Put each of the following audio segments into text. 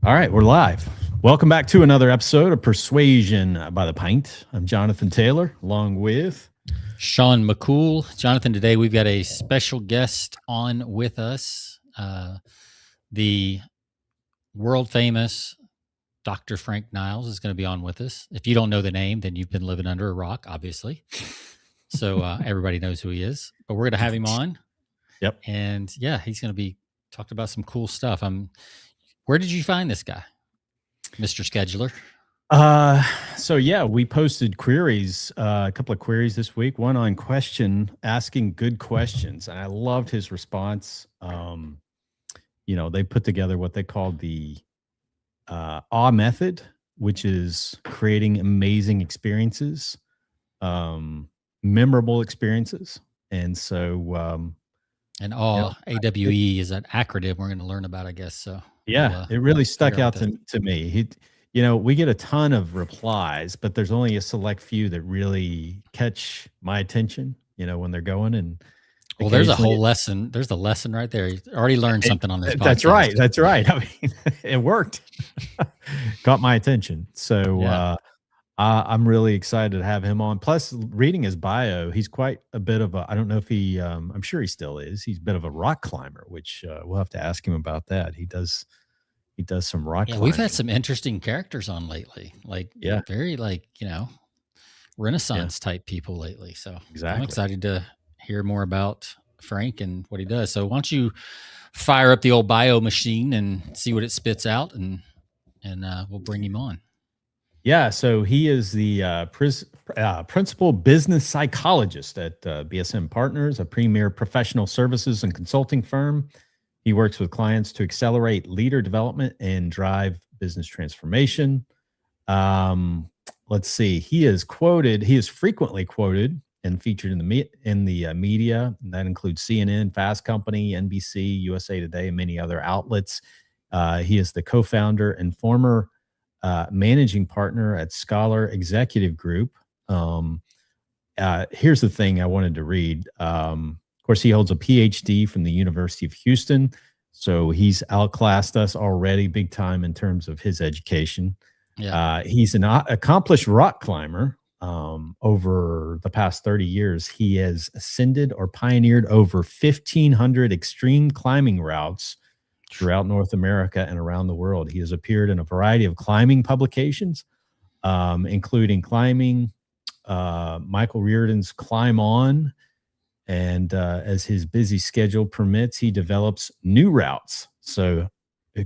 All right, we're live. Welcome back to another episode of Persuasion by the Pint. I'm Jonathan Taylor, along with Sean McCool. Jonathan, today we've got a special guest on with us, the world famous Dr. Frank Niles is going to be on with us. If you don't know the name, then you've been living under a rock, obviously. So everybody knows who he is, but we're going to have him on. Yep. And yeah, he's going to be talking about some cool stuff. Where did you find this guy, Mr. Scheduler? So yeah, we posted queries, a couple of queries this week, one on asking good questions. And I loved his response. They put together what they called the A.W.E Method, which is creating amazing experiences, memorable experiences. And so, A.W.E is an acronym we're going to learn about, I guess. So yeah, it really stuck out to me. We get a ton of replies, but there's only a select few that really catch my attention, when they're going. And well, there's a whole lesson. There's the lesson right there. You already learned something on this podcast. That's right. I mean, it worked. Got my attention. So yeah. I'm really excited to have him on. Plus, reading his bio, he's quite a bit of I don't know if I'm sure he still is. He's a bit of a rock climber, which we'll have to ask him about that. He does some rock climbing. We've had some interesting characters on lately. Very Renaissance type people lately. So exactly. I'm excited to hear more about Frank and what he does. So why don't you fire up the old bio machine and see what it spits out, and we'll bring him on. Yeah, so he is the principal business psychologist at BSM Partners, a premier professional services and consulting firm. He works with clients to accelerate leader development and drive business transformation. Let's see. He is frequently quoted and featured in the media. And that includes CNN, Fast Company, NBC, USA Today, and many other outlets. He is the co-founder and former managing partner at Scholar Executive Group. Here's the thing I wanted to read. Of course, he holds a PhD from the University of Houston, so he's outclassed us already big time in terms of his education. Yeah. He's an accomplished rock climber. Over the past 30 years, he has ascended or pioneered over 1,500 extreme climbing routes throughout North America and around the world. He has appeared in a variety of climbing publications, including Climbing, Michael Reardon's Climb On, and as his busy schedule permits, he develops new routes. So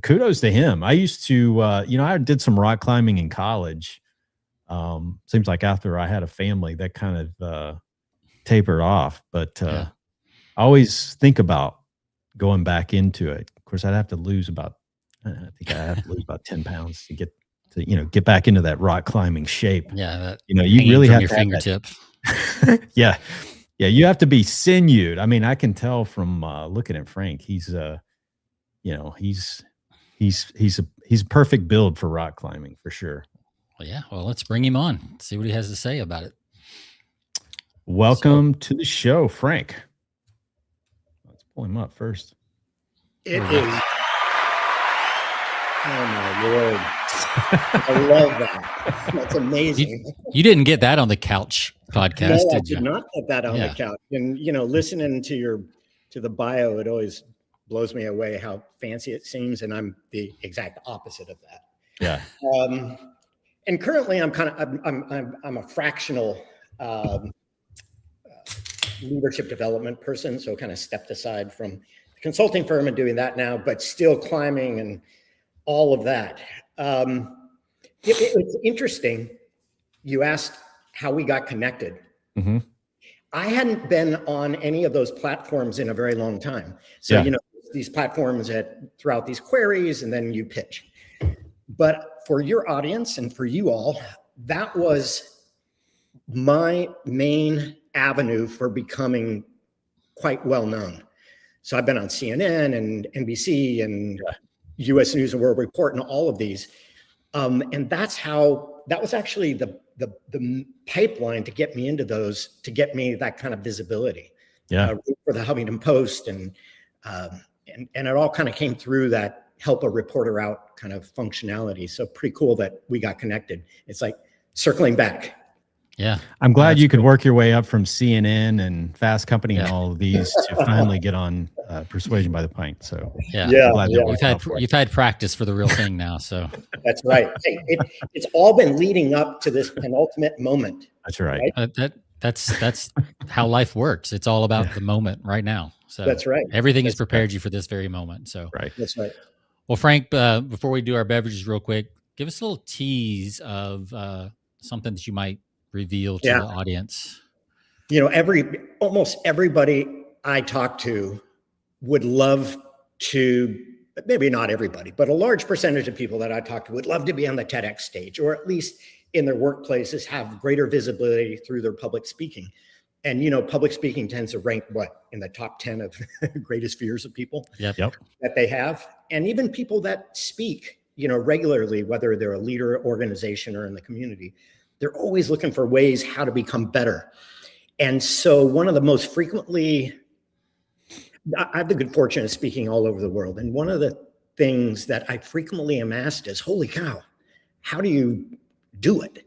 kudos to him. I used to, I did some rock climbing in college. Seems like after I had a family, that kind of tapered off. But I always think about going back into it. Of course, I'd have to lose about 10 pounds to get back into that rock climbing shape. Yeah. You really have your fingertip. Yeah. You have to be sinewed. I mean, I can tell from looking at Frank, he's a perfect build for rock climbing for sure. Well, let's bring him on. See what he has to say about it. Welcome to the show, Frank. Let's pull him up first. It is. Oh my Lord. I love that. That's amazing. You didn't get that on the couch podcast, no, did you? I did not get that on the couch. And listening to the bio, it always blows me away how fancy it seems. And I'm the exact opposite of that. Yeah. And currently I'm a fractional leadership development person. So kind of stepped aside from the consulting firm and doing that now, but still climbing and all of that. It's interesting. You asked how we got connected. Mm-hmm. I hadn't been on any of those platforms in a very long time. So, these platforms throughout these queries, and then you pitch. But for your audience and for you all, that was my main avenue for becoming quite well known. So I've been on CNN and NBC and US News and World Report and all of these. And that was actually the pipeline to get me into those, to get me that kind of visibility. For the Huffington Post and it all kind of came through that help a reporter out kind of functionality. So pretty cool that we got connected. It's like circling back. Yeah. I'm glad you could work your way up from CNN and Fast Company and all of these to finally get on Persuasion by the Pint. So you've had practice for the real thing now. So that's right. Hey, it's all been leading up to this penultimate moment. That's right. That's how life works. It's all about the moment right now. So that's right. Everything has prepared you for this very moment. So that's right. Well, Frank, before we do our beverages real quick, give us a little tease of something that you might reveal to the audience. You know, almost everybody I talk to would love to, maybe not everybody, but a large percentage of people that I talk to would love to be on the TEDx stage, or at least in their workplaces have greater visibility through their public speaking. And, you know, public speaking tends to rank in the top 10 of greatest fears of people that they have. And even people that speak, you know, regularly, whether they're a leader, organization, or in the community, they're always looking for ways how to become better. And so one of the most frequently, I have the good fortune of speaking all over the world. And one of the things that I frequently am asked is, holy cow, how do you do it?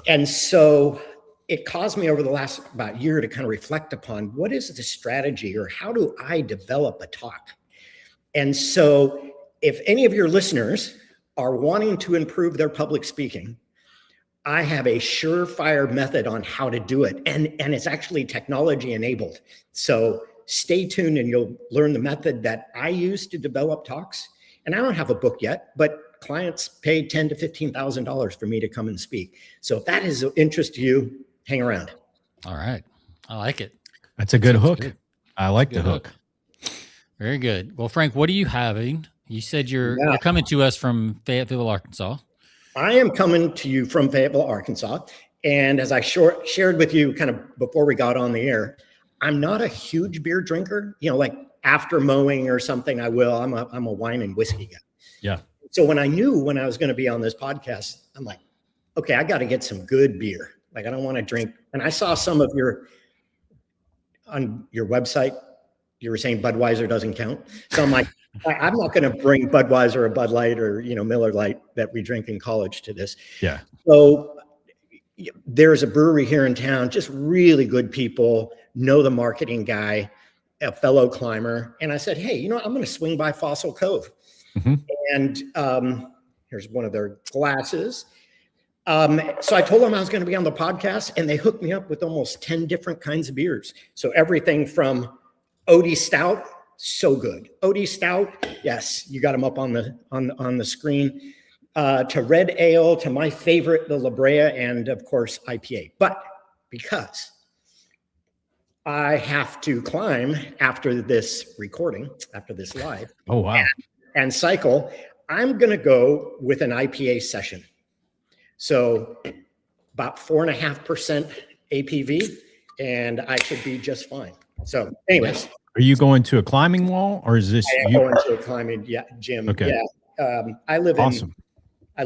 And so it caused me over the last about year to kind of reflect upon what is the strategy, or how do I develop a talk? And so if any of your listeners are wanting to improve their public speaking, I have a surefire method on how to do it. And it's actually technology enabled. So stay tuned and you'll learn the method that I use to develop talks. And I don't have a book yet, but clients pay $10,000 to $15,000 for me to come and speak. So if that is of interest to you, hang around. All right. I like it. That's a good hook. Good. I like the hook. Very good. Well, Frank, what are you having? You said you're coming to us from Fayetteville, Arkansas. I am coming to you from Fayetteville, Arkansas. And as I shared with you kind of before we got on the air, I'm not a huge beer drinker. You know, like after mowing or something, I will. I'm a wine and whiskey guy. Yeah. So when I knew when I was going to be on this podcast, I'm like, okay, I got to get some good beer. Like, I don't want to drink. And I saw some of on your website, you were saying Budweiser doesn't count. So I'm like, I'm not going to bring Budweiser or Bud Light or, you know, Miller Lite that we drink in college to this. Yeah. So there's a brewery here in town, just really good people, know the marketing guy, a fellow climber. And I said, hey, you know what? I'm going to swing by Fossil Cove. Mm-hmm. And here's one of their glasses. So I told them I was going to be on the podcast, and they hooked me up with almost 10 different kinds of beers. So everything from O.D. Stout, so good. O.D. Stout, yes, you got them up on the screen. To red ale, to my favorite, the La Brea, and of course IPA. But because I have to climb after this recording, after this live, and cycle, I'm going to go with an IPA session. So about 4.5% APV, and I should be just fine. So anyways. Are you going to a climbing wall, or is this? I am going to a climbing gym. Okay. Yeah. I live awesome. I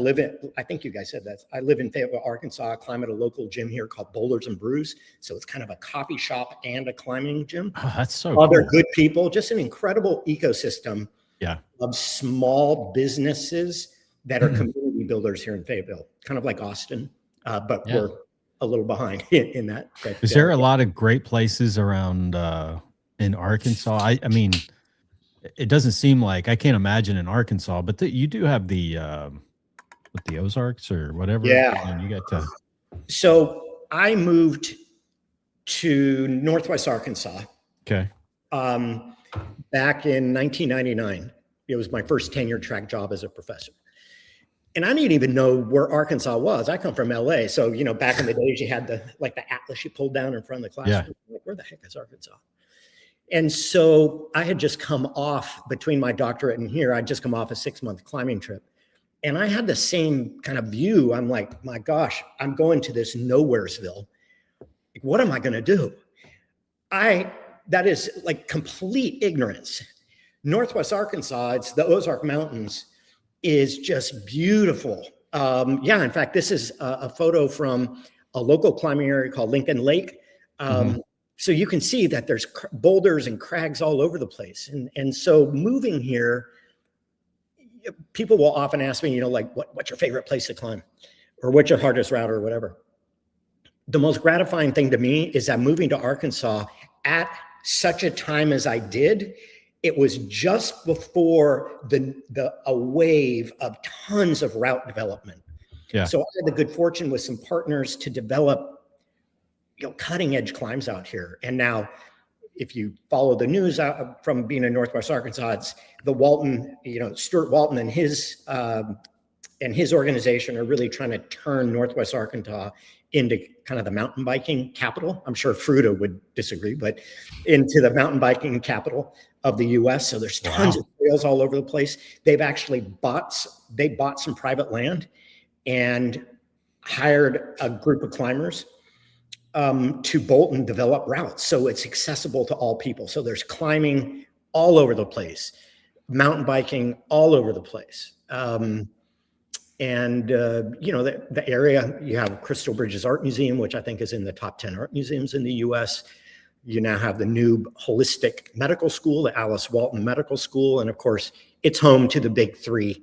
think you guys said that. I live in Fayetteville, Arkansas. I climb at a local gym here called Boulders and Brews. So it's kind of a coffee shop and a climbing gym. Oh, that's so Other cool. good people, just an incredible ecosystem of small businesses that are community builders here in Fayetteville, kind of like Austin, but we're a little behind in that. Is there a lot of great places around in Arkansas? I mean, it doesn't seem like, I can't imagine in Arkansas, but you do have the Ozarks or whatever. Yeah. And you got to. So I moved to Northwest Arkansas. Okay. Back in 1999. It was my first tenure track job as a professor. And I didn't even know where Arkansas was. I come from LA. So, you know, back in the days, you had the atlas you pulled down in front of the classroom. Yeah. Like, where the heck is Arkansas? And so I had just come off, between my doctorate and here, I'd just come off a 6-month climbing trip. And I had the same kind of view. I'm like, my gosh, I'm going to this nowheresville. What am I going to do? That is like complete ignorance. Northwest Arkansas, it's the Ozark Mountains, is just beautiful. In fact, this is a photo from a local climbing area called Lincoln Lake. So you can see that there's boulders and crags all over the place. And so moving here, people will often ask me, like, what's your favorite place to climb, or what's your hardest route, or whatever. The most gratifying thing to me is that moving to Arkansas at such a time as I did, it was just before a wave of tons of route development. Yeah. So I had the good fortune with some partners to develop, cutting edge climbs out here. And now, if you follow the news from being in Northwest Arkansas, it's the Walton, Stuart Walton and his organization are really trying to turn Northwest Arkansas into kind of the mountain biking capital. I'm sure Fruta would disagree, but into the mountain biking capital of the US. So there's tons of trails all over the place. They've actually bought some private land and hired a group of climbers to Bolton develop routes. So it's accessible to all people. So there's climbing all over the place, mountain biking all over the place. The area, you have Crystal Bridges Art Museum, which I think is in the top 10 art museums in the US. You now have the new holistic medical school, the Alice Walton Medical School. And of course, it's home to the big three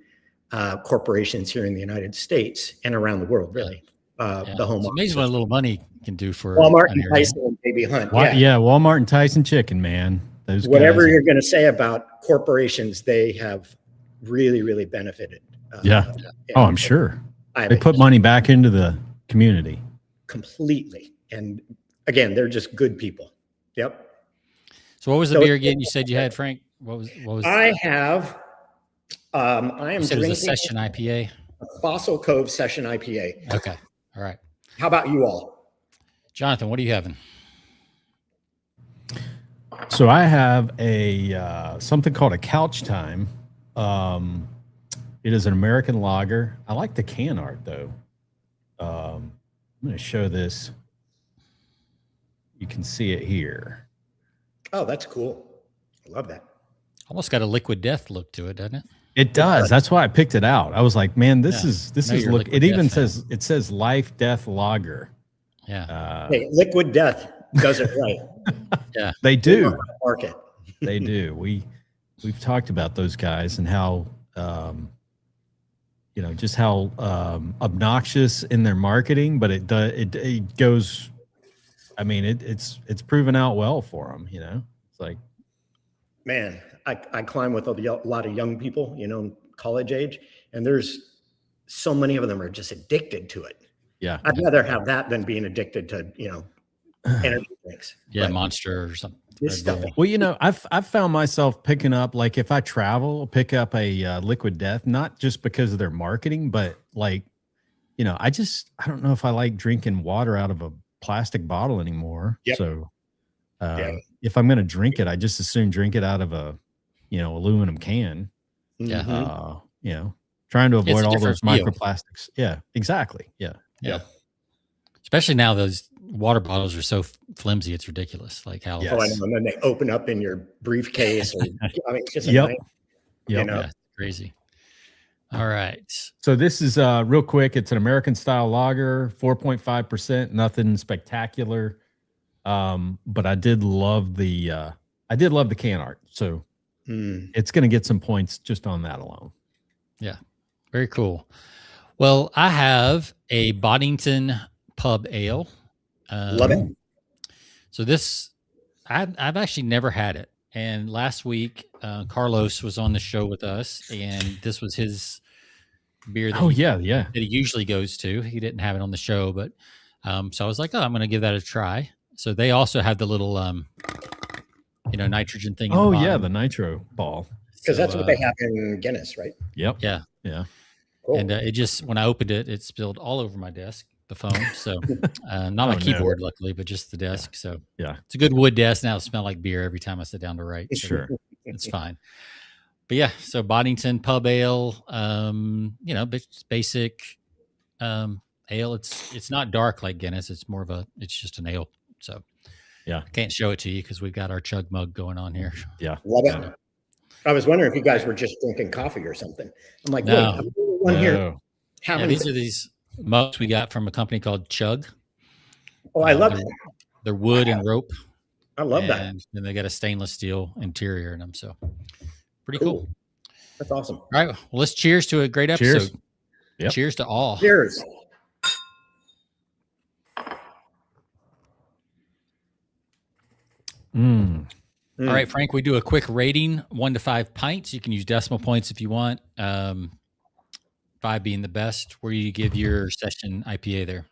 corporations here in the United States and around the world, really. The home. It's amazing what a little money can do for Walmart and Tyson and Baby Hunt. Walmart and Tyson Chicken, man. Those Whatever guys you're going to say about corporations, they have really, really benefited. I'm sure. They put money back into the community. Completely. And again, they're just good people. Yep. So what was the beer again you said you had, Frank? What was I have I am drinking a Session IPA. Fossil Cove Session IPA. Okay. All right. How about you all? Jonathan, what are you having? So I have something called a Couch Time. It is an American lager. I like the can art though. I'm going to show this. You can see it here. Oh, that's cool. I love that. Almost got a Liquid Death look to it, doesn't it? It does. That's why I picked it out. I was like, man, this is look. It even says Life Death Lager. Yeah. Hey, Liquid Death does it right. Yeah, they do. Market. They do. We've talked about those guys and how just how obnoxious in their marketing, but it goes. I mean, it's proven out well for them. It's like, man, I climb with a lot of young people, college age, and there's so many of them are just addicted to it. Yeah, I'd rather have that than being addicted to energy drinks. Yeah, Monster or something. This stuff. Well, I've found myself picking up, like, if I travel, I'll pick up a Liquid Death, not just because of their marketing, but like, I don't know if I like drinking water out of a plastic bottle anymore. Yep. So if I'm going to drink it, I just as soon drink it out of a, aluminum can. Yeah. Trying to avoid all those feel. microplastics. Yeah, exactly. Yeah. Especially now, those water bottles are so flimsy, it's ridiculous. Like how Oh, I know. And then they open up in your briefcase. Or, it's just a night, Yeah, it's crazy. All right. So this is real quick. It's an American style lager, 4.5%, nothing spectacular. But I did love the can art. So it's going to get some points just on that alone. Yeah. Very cool. Well, I have a Boddington Pub Ale. Love it. So this, I've actually never had it. And last week, Carlos was on the show with us, and this was his beer that that he usually goes to. He didn't have it on the show, but so I was like, I'm going to give that a try. So they also have the little, nitrogen thing. Oh, yeah, the nitro ball. Because that's what they have in Guinness, right? Yep. Yeah. Yeah. Cool. And it just, when I opened it, it spilled all over my desk, the phone. So not my keyboard, luckily, but just the desk. So it's a good wood desk. Now it smells like beer every time I sit down to write. So sure. It's fine. But yeah, so Boddington Pub Ale, basic ale. It's not dark like Guinness. It's it's just an ale. So I can't show it to you because we've got our chug mug going on here. Yeah. Love it. I was wondering if you guys were just drinking coffee or something. I'm like, no. Here. These are these mugs we got from a company called Chug. Oh, I love it. They're wood and rope. I love that. And then they got a stainless steel interior in them. So pretty cool. That's awesome. All right. Well, let's cheers to a great episode. Cheers. Yep. Cheers to all. Cheers. All right, Frank, we do a quick rating, 1 to 5 pints. You can use decimal points if you want. 5 being the best. Where do you give your session IPA there?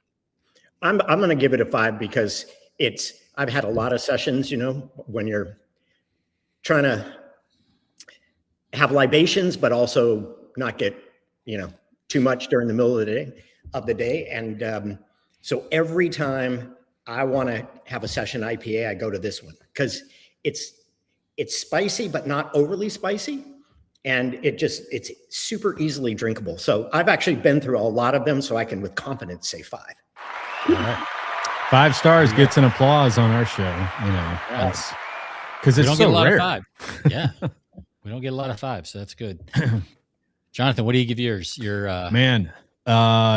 I'm going to give it a 5 because I've had a lot of sessions, when you're trying to have libations, but also not get, too much during the middle of the day. And so every time I want to have a session IPA, I go to this one because it's spicy, but not overly spicy. And it's super easily drinkable. So I've actually been through a lot of them, so I can with confidence say 5. All right. 5 stars gets an applause on our show, because it's so rare. 5. Yeah. We don't get a lot of 5, so that's good. Jonathan, what do you give yours? Man,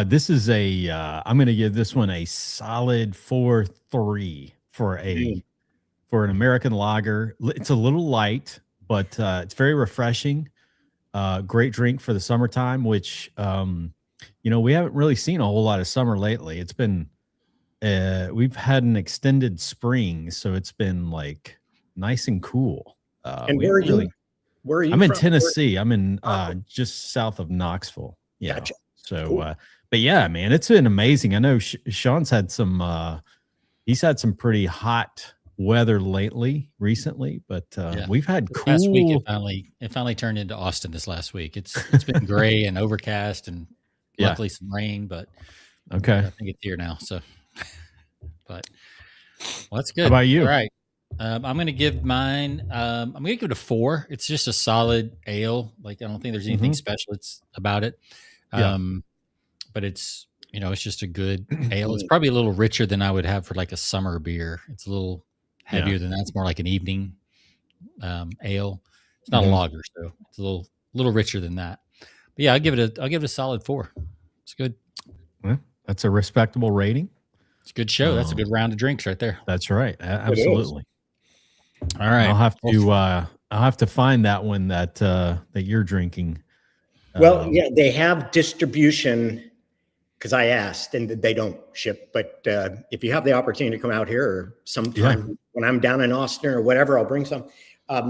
this is I'm going to give this one a solid 4.3 for an American lager. It's a little light, but it's very refreshing. Great drink for the summertime, which, we haven't really seen a whole lot of summer lately. It's been, we've had an extended spring, so it's been like nice and cool. And where are you? Where are you? I'm in Tennessee. I'm in just south of Knoxville. Yeah. Gotcha. So, cool. But yeah, man, it's been amazing. I know Sean's had some. He's had some pretty hot weather recently, but we've had cool. Last week it finally turned into Austin this last week. It's been gray and overcast and luckily some rain, but okay, I think it's here now. So, but that's good. How about you? All right. I'm going to give mine. I'm going to give it a 4. It's just a solid ale. Like, I don't think there's anything special about it. But it's, it's just a good ale. It's probably a little richer than I would have for like a summer beer. It's a little heavier than that. It's more like an evening ale. It's not a lager, so it's a little richer than that. But yeah, I'll give it a solid 4. It's good. Well, that's a respectable rating. It's a good show. That's a good round of drinks right there. That's right. Absolutely. All right. I'll have to find that one that you're drinking. Well, they have distribution because I asked and they don't ship. But if you have the opportunity to come out here or sometime when I'm down in Austin or whatever, I'll bring some.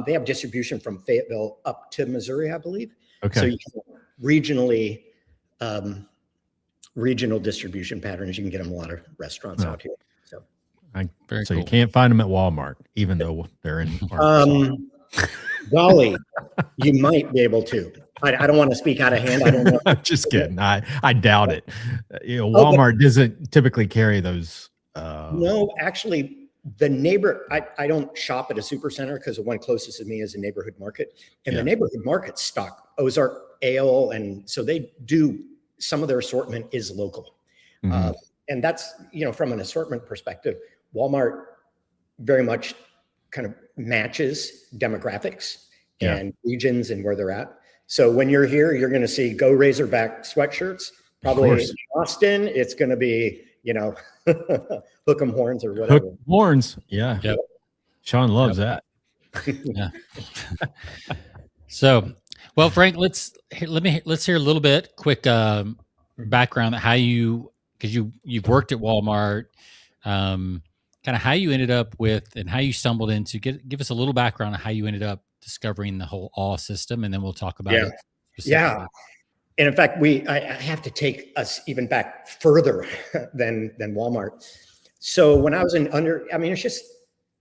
They have distribution from Fayetteville up to Missouri, I believe. Okay. So you can regional distribution patterns. You can get them a lot of restaurants out here. So, cool. You can't find them at Walmart, even though they're in Arkansas. Golly, you might be able to. I don't want to speak out of hand. I don't know. I'm just kidding. I doubt it. Walmart doesn't typically carry those. No, actually, the neighbor. I don't shop at a super center because the one closest to me is a neighborhood market, and the neighborhood market stock Ozark Ale, and so they do. Some of their assortment is local, and that's from an assortment perspective, Walmart very much kind of matches demographics and regions and where they're at. So when you're here, you're going to see Go Razorback sweatshirts. Probably in Austin, it's going to be, Hook 'em Horns or whatever. Hook Horns. Yeah. Yep. Sean loves that. Yeah. So, well, Frank, let's hear a little bit quick background on how because you've worked at Walmart, kind of how you ended up with and how you stumbled into. Give us a little background on how you ended up discovering the whole AWE system, and then we'll talk about it. Yeah. And in fact, I have to take us even back further than Walmart. So when I was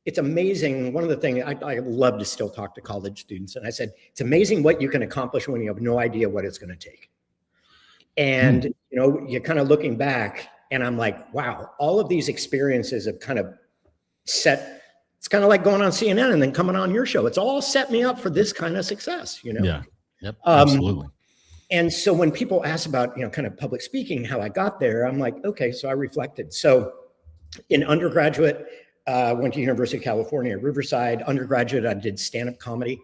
it's amazing. One of the things I love to still talk to college students. And I said, it's amazing what you can accomplish when you have no idea what it's going to take. And, you're kind of looking back and I'm like, wow, all of these experiences have kind of it's kind of like going on CNN and then coming on your show. It's all set me up for this kind of success, Yeah. Yep. Absolutely. And so when people ask about, kind of public speaking, how I got there, I'm like, okay, so I reflected. So in undergraduate, went to University of California, Riverside. Undergraduate, I did stand-up comedy.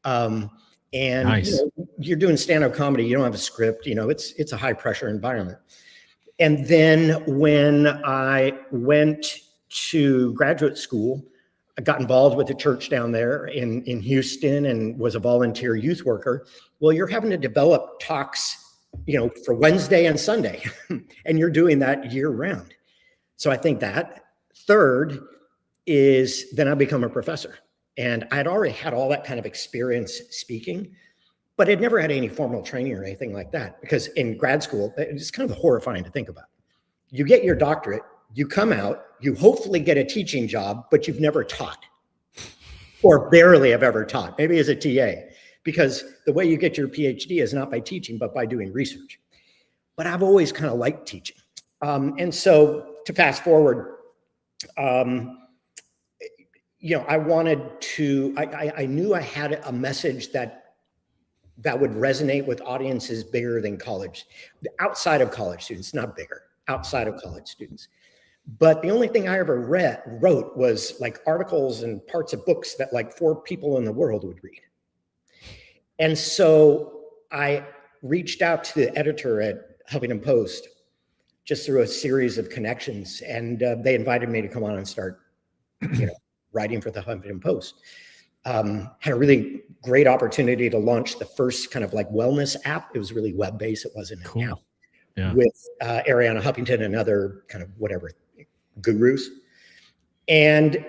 And nice. You're doing stand-up comedy, you don't have a script, it's a high pressure environment. And then when I went to graduate school, got involved with the church down there in Houston and was a volunteer youth worker. Well, you're having to develop talks, for Wednesday and Sunday, and you're doing that year round. So I think that. Third is then I become a professor, and I'd already had all that kind of experience speaking, but I'd never had any formal training or anything like that, because in grad school, it's kind of horrifying to think about. You get your doctorate, you come out, you hopefully get a teaching job, but you've never taught, or barely have ever taught, maybe as a TA, because the way you get your PhD is not by teaching, but by doing research. But I've always kind of liked teaching. And so to fast forward, I knew I had a message that would resonate with audiences bigger than college, outside of college students, not bigger, outside of college students. But the only thing I ever wrote was like articles and parts of books that like 4 people in the world would read. And so I reached out to the editor at Huffington Post just through a series of connections, and they invited me to come on and start, writing for the Huffington Post. Had a really great opportunity to launch the first kind of like wellness app. It was really web-based. It wasn't an app. Yeah. With Arianna Huffington and other kind of whatever gurus, and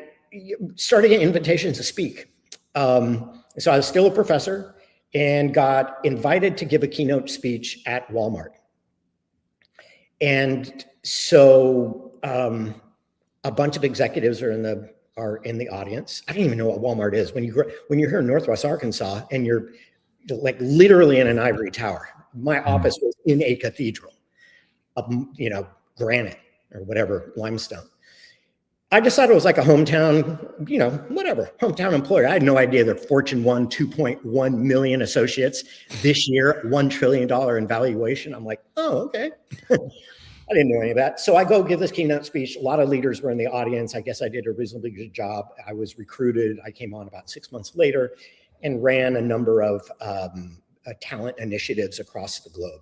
started getting invitations to speak. So I was still a professor and got invited to give a keynote speech at Walmart. And so a bunch of executives are in the audience. I don't even know what Walmart is. When you're here in Northwest Arkansas and you're like literally in an ivory tower. My office was in a cathedral of, granite or whatever, limestone. I decided it was like a hometown, hometown employer. I had no idea that Fortune 2.1 million associates this year, $1 trillion in valuation. I'm like, oh, okay. I didn't know any of that. So I go give this keynote speech. A lot of leaders were in the audience. I guess I did a reasonably good job. I was recruited. I came on about 6 months later and ran a number of talent initiatives across the globe.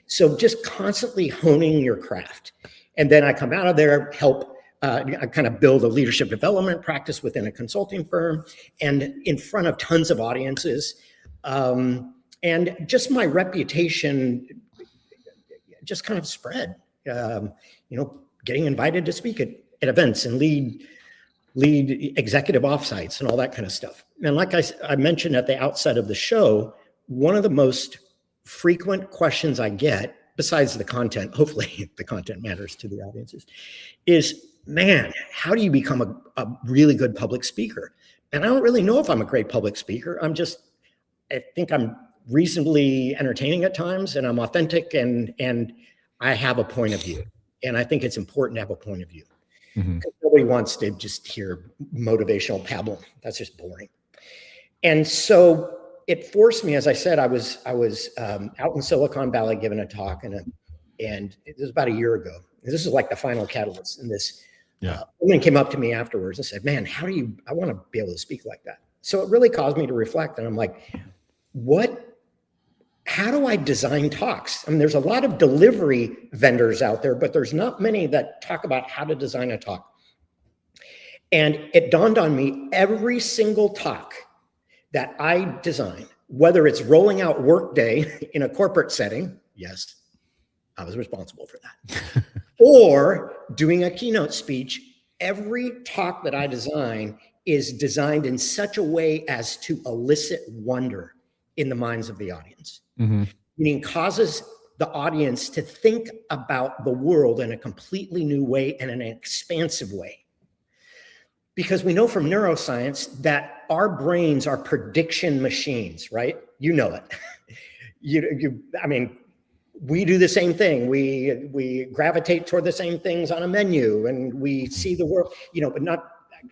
So just constantly honing your craft. And then I come out of there, help I kind of build a leadership development practice within a consulting firm and in front of tons of audiences. And just my reputation just kind of spread, getting invited to speak at events and lead executive offsites and all that kind of stuff. And like I mentioned at the outset of the show, one of the most frequent questions I get, besides the content, hopefully the content matters to the audiences, is, man, how do you become a really good public speaker? And I don't really know if I'm a great public speaker. I think I'm reasonably entertaining at times, and I'm authentic, and I have a point of view. And I think it's important to have a point of view. Mm-hmm. Nobody wants to just hear motivational babble. That's just boring. And so it forced me, as I said, I was out in Silicon Valley giving a talk, and it was about a year ago. This is like the final catalyst in this. Woman came up to me afterwards and said, man, I want to be able to speak like that. So it really caused me to reflect. And I'm like, how do I design talks? I mean, there's a lot of delivery vendors out there, but there's not many that talk about how to design a talk. And it dawned on me, every single talk that I design, whether it's rolling out Workday in a corporate setting, yes, I was responsible for that, or doing a keynote speech, every talk that I design is designed in such a way as to elicit wonder in the minds of the audience, meaning causes the audience to think about the world in a completely new way and in an expansive way. Because we know from neuroscience that our brains are prediction machines, right? You know it. I mean, we do the same thing. We gravitate toward the same things on a menu, and we see the world, but not,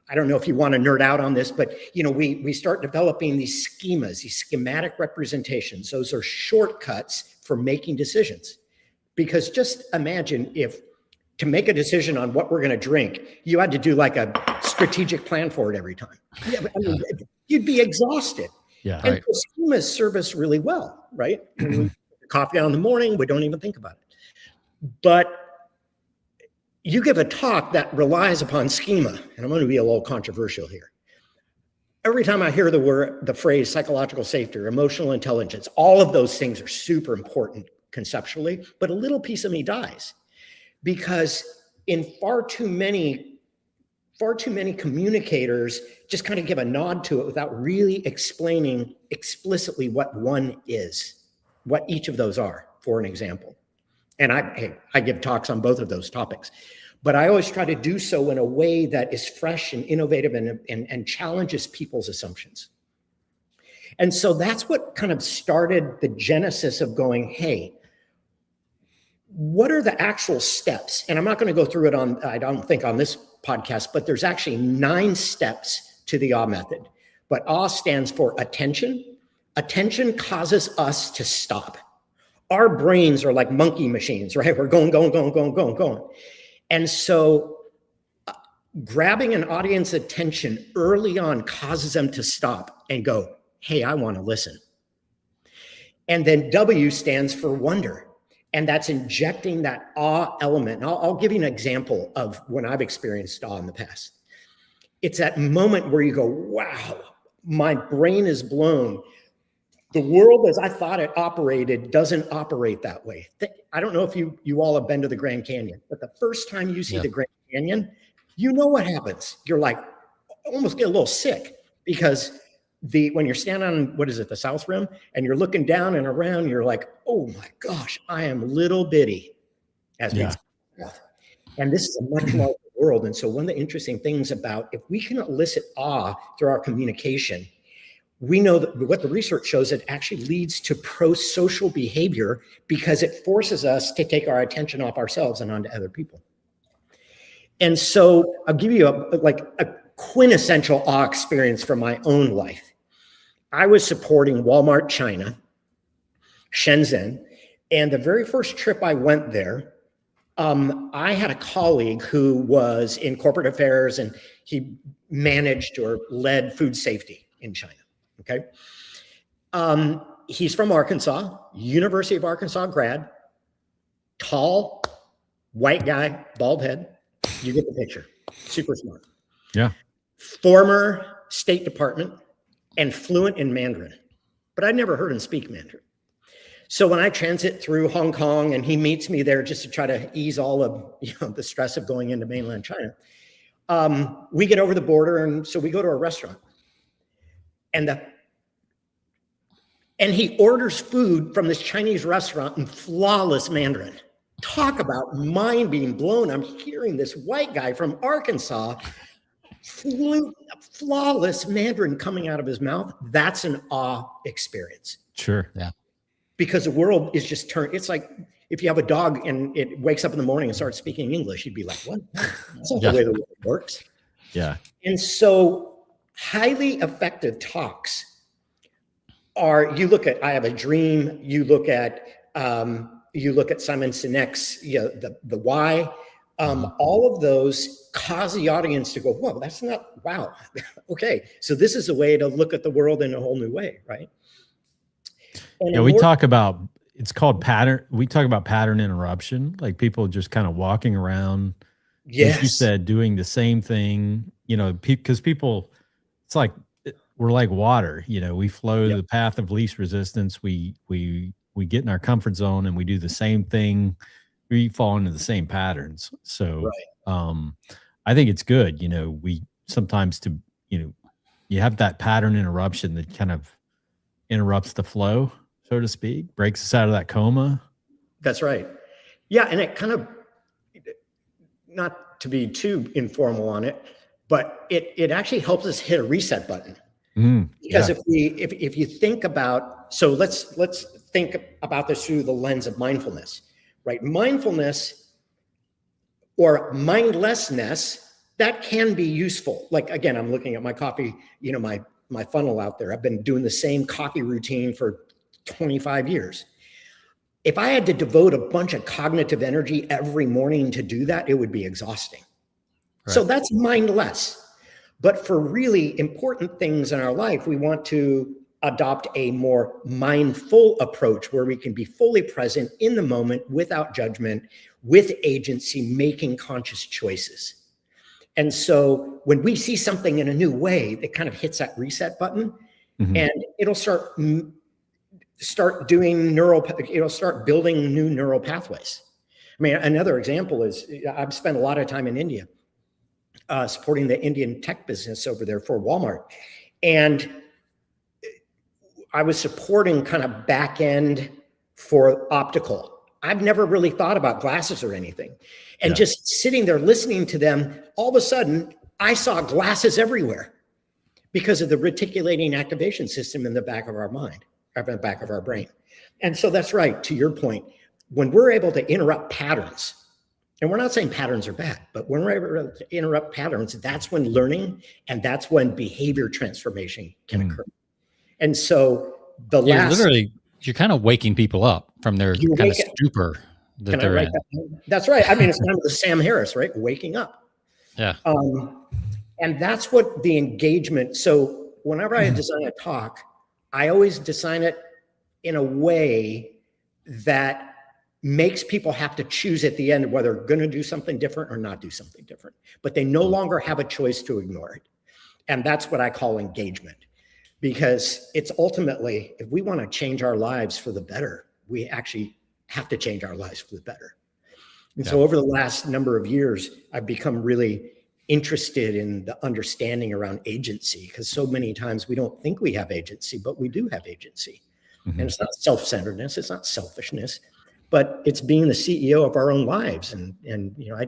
I don't know if you want to nerd out on this, but we start developing these schemas, these schematic representations. Those are shortcuts for making decisions. Because just imagine if to make a decision on what we're going to drink, you had to do like a strategic plan for it every time. You'd be exhausted. Yeah, and right. So schemas serve us really well, right? Coffee on in the morning, we don't even think about it. But you give a talk that relies upon schema, and I'm going to be a little controversial here. every time I hear the phrase psychological safety or emotional intelligence, all of those things are super important conceptually, but a little piece of me dies because in far too many communicators just kind of give a nod to it without really explaining explicitly what one is, what each of those are, for an example. And I give talks on both of those topics, but I always try to do so in a way that is fresh and innovative and challenges people's assumptions. And so that's what kind of started the genesis of going, hey, what are the actual steps? And I'm not going to go through it I don't think on this podcast, but there's actually 9 steps to the A.W.E method. But A stands for attention. Attention causes us to stop. Our brains are like monkey machines, right? We're going. And so grabbing an audience attention early on causes them to stop and go, hey, I want to listen. And then W stands for wonder. And that's injecting that awe element. And I'll give you an example of when I've experienced awe in the past. It's that moment where you go, wow, my brain is blown. The world as I thought it operated doesn't operate that way. I don't know if you all have been to the Grand Canyon, but the first time you see the Grand Canyon, you know what happens. You're like, almost get a little sick because when you're standing on, what is it, the South Rim, and you're looking down and around, you're like, oh my gosh, I am little bitty. And this is a much larger world. And so one of the interesting things about if we can elicit awe through our communication, we know that what the research shows, it actually leads to pro-social behavior because it forces us to take our attention off ourselves and onto other people. And so I'll give you a quintessential awe experience from my own life. I was supporting Walmart China, Shenzhen, and the very first trip I went there, I had a colleague who was in corporate affairs and he managed or led food safety in China. Okay. He's from Arkansas, University of Arkansas grad, tall, white guy, bald head. You get the picture. Super smart. Yeah. Former State Department and fluent in Mandarin, but I'd never heard him speak Mandarin. So when I transit through Hong Kong and he meets me there just to try to ease all of the stress of going into mainland China, we get over the border and so we go to a restaurant. And he orders food from this Chinese restaurant in flawless Mandarin. Talk about mind being blown. I'm hearing this white guy from Arkansas, flawless Mandarin coming out of his mouth. That's an awe experience. Sure. Yeah. Because the world is just turned. It's like if you have a dog and it wakes up in the morning and starts speaking English, you'd be like, what? That's not the way the world works. Yeah. And so highly effective talks are, I Have a Dream. You look at Simon Sinek's, the why. All of those cause the audience to go, whoa, that's not, wow. Okay. So this is a way to look at the world in a whole new way. Right. And we talk about, it's called pattern. We talk about pattern interruption, like people just kind of walking around. Yes. As you said, doing the same thing, because people, it's like, we're like water, we flow the path of least resistance. We get in our comfort zone and we do the same thing. We fall into the same patterns. So, I think it's good. We sometimes you have that pattern interruption that kind of interrupts the flow, so to speak, breaks us out of that coma. That's right. Yeah. And it kind of, not to be too informal on it, but it actually helps us hit a reset button. Because if you think about, so let's think about this through the lens of mindfulness, right? Mindfulness or mindlessness, that can be useful. Like, again, I'm looking at my coffee, my funnel out there. I've been doing the same coffee routine for 25 years. If I had to devote a bunch of cognitive energy every morning to do that, it would be exhausting. Right. So that's mindless. But for really important things in our life, we want to adopt a more mindful approach where we can be fully present in the moment without judgment, with agency, making conscious choices. And so when we see something in a new way, it kind of hits that reset button, and it'll start doing it'll start building new neural pathways. I mean, another example is I've spent a lot of time in India supporting the Indian tech business over there for Walmart. And I was supporting kind of back end for optical. I've never really thought about glasses or anything. And just sitting there listening to them, all of a sudden, I saw glasses everywhere because of the reticulating activation system in the back of our mind, or the back of our brain. And so that's right, to your point, when we're able to interrupt patterns, and we're not saying patterns are bad, but when we're able to interrupt patterns, that's when learning and that's when behavior transformation can occur. And so you're kind of waking people up from their kind of stupor that they're in. That's right. I mean, it's kind of the Sam Harris, right? Waking up. Yeah. And that's what the engagement. So whenever I design a talk, I always design it in a way that makes people have to choose at the end whether they're going to do something different or not do something different. But they no longer have a choice to ignore it. And that's what I call engagement. Because it's ultimately, if we want to change our lives for the better, we actually have to change our lives for the better. And so over the last number of years, I've become really interested in the understanding around agency, because so many times we don't think we have agency, but we do have agency. And it's not self-centeredness, it's not selfishness, but it's being the CEO of our own lives. And you know,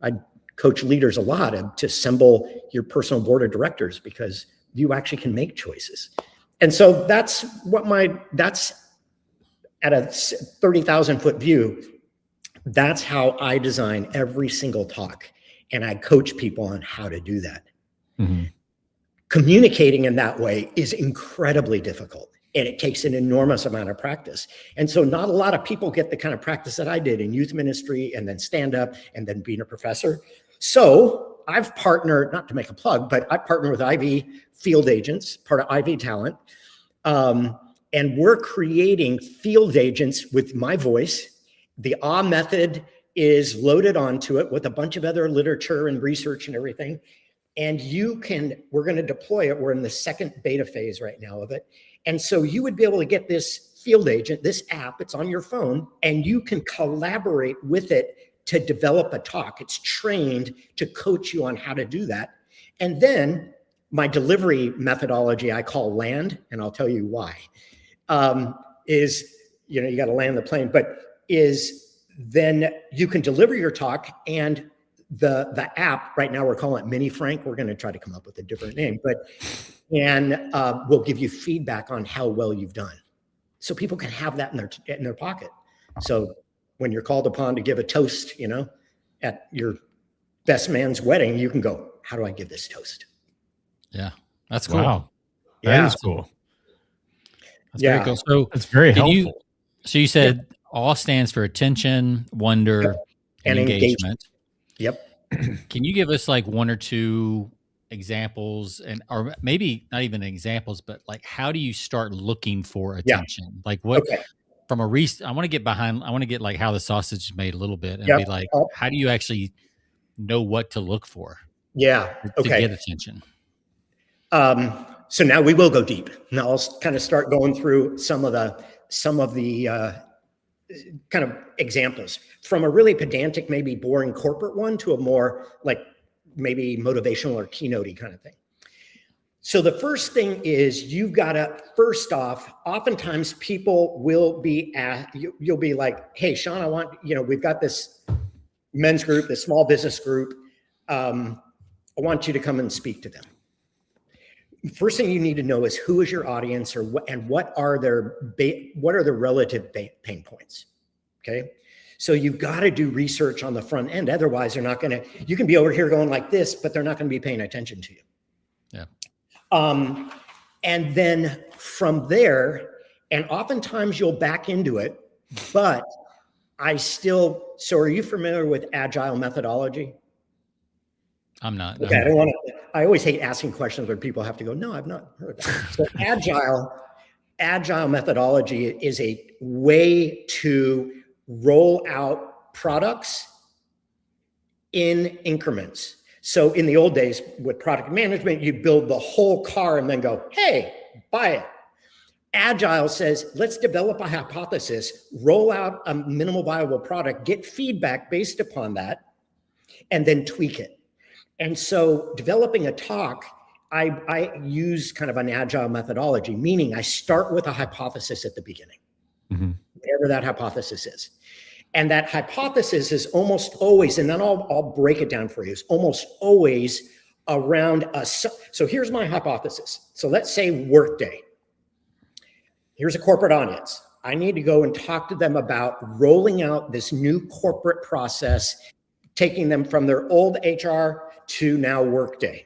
I coach leaders a lot to assemble your personal board of directors, because you actually can make choices. And so that's at a 30,000 foot view, that's how I design every single talk. And I coach people on how to do that. Communicating in that way is incredibly difficult, and it takes an enormous amount of practice. And so not a lot of people get the kind of practice that I did in youth ministry and then stand up and then being a professor. So I've partnered, not to make a plug, but I partner with IV field agents, part of IV Talent. And we're creating field agents with my voice. The A.W.E Method is loaded onto it with a bunch of other literature and research and everything. And we're going to deploy it. We're in the second beta phase right now of it. And so you would be able to get this field agent, this app, it's on your phone, and you can collaborate with it to develop a talk. It's trained to coach you on how to do that. And then my delivery methodology, I call land, and I'll tell you why, is, you know, you got to land the plane, but is then you can deliver your talk, and the app, right now we're calling it Mini Frank. We're going to try to come up with a different name, and we'll give you feedback on how well you've done. So people can have that in their pocket. So when you're called upon to give a toast, you know, at your best man's wedding, you can go, how do I give this toast? Yeah, that's cool. Wow. That is cool. That's very cool. So it's very helpful. So you said AWE stands for attention, wonder, and engagement. Yep. Can you give us like one or two examples, or maybe not even examples, but like, how do you start looking for attention? Like what, from a I want to get like how the sausage is made a little bit, and be like, how do you actually know what to look for? Yeah. To get attention. So now we will go deep. Now I'll kind of start going through some of the kind of examples, from a really pedantic, maybe boring corporate one to a more like maybe motivational or keynote-y kind of thing. So the first thing is you've got to, first off, oftentimes people will be you'll be like, hey, Sean, we've got this men's group, this small business group. I want you to come and speak to them. First thing you need to know is who is your audience, and what are their relative pain points. Okay. So you've got to do research on the front end. Otherwise you can be over here going like this, but they're not going to be paying attention to you. Yeah. And then from there, and oftentimes you'll back into it, but so are you familiar with agile methodology? I'm not. Okay, I always hate asking questions where people have to go, no, I've not heard that. So agile methodology is a way to roll out products in increments. So in the old days with product management, you build the whole car and then go, hey, buy it. Agile says, let's develop a hypothesis, roll out a minimal viable product, get feedback based upon that, and then tweak it. And so developing a talk, I use kind of an agile methodology, meaning I start with a hypothesis at the beginning, whatever that hypothesis is. And that hypothesis is almost always, and then I'll break it down for you, it's almost always around us. So here's my hypothesis. So let's say Workday. Here's a corporate audience. I need to go and talk to them about rolling out this new corporate process, taking them from their old HR to now Workday.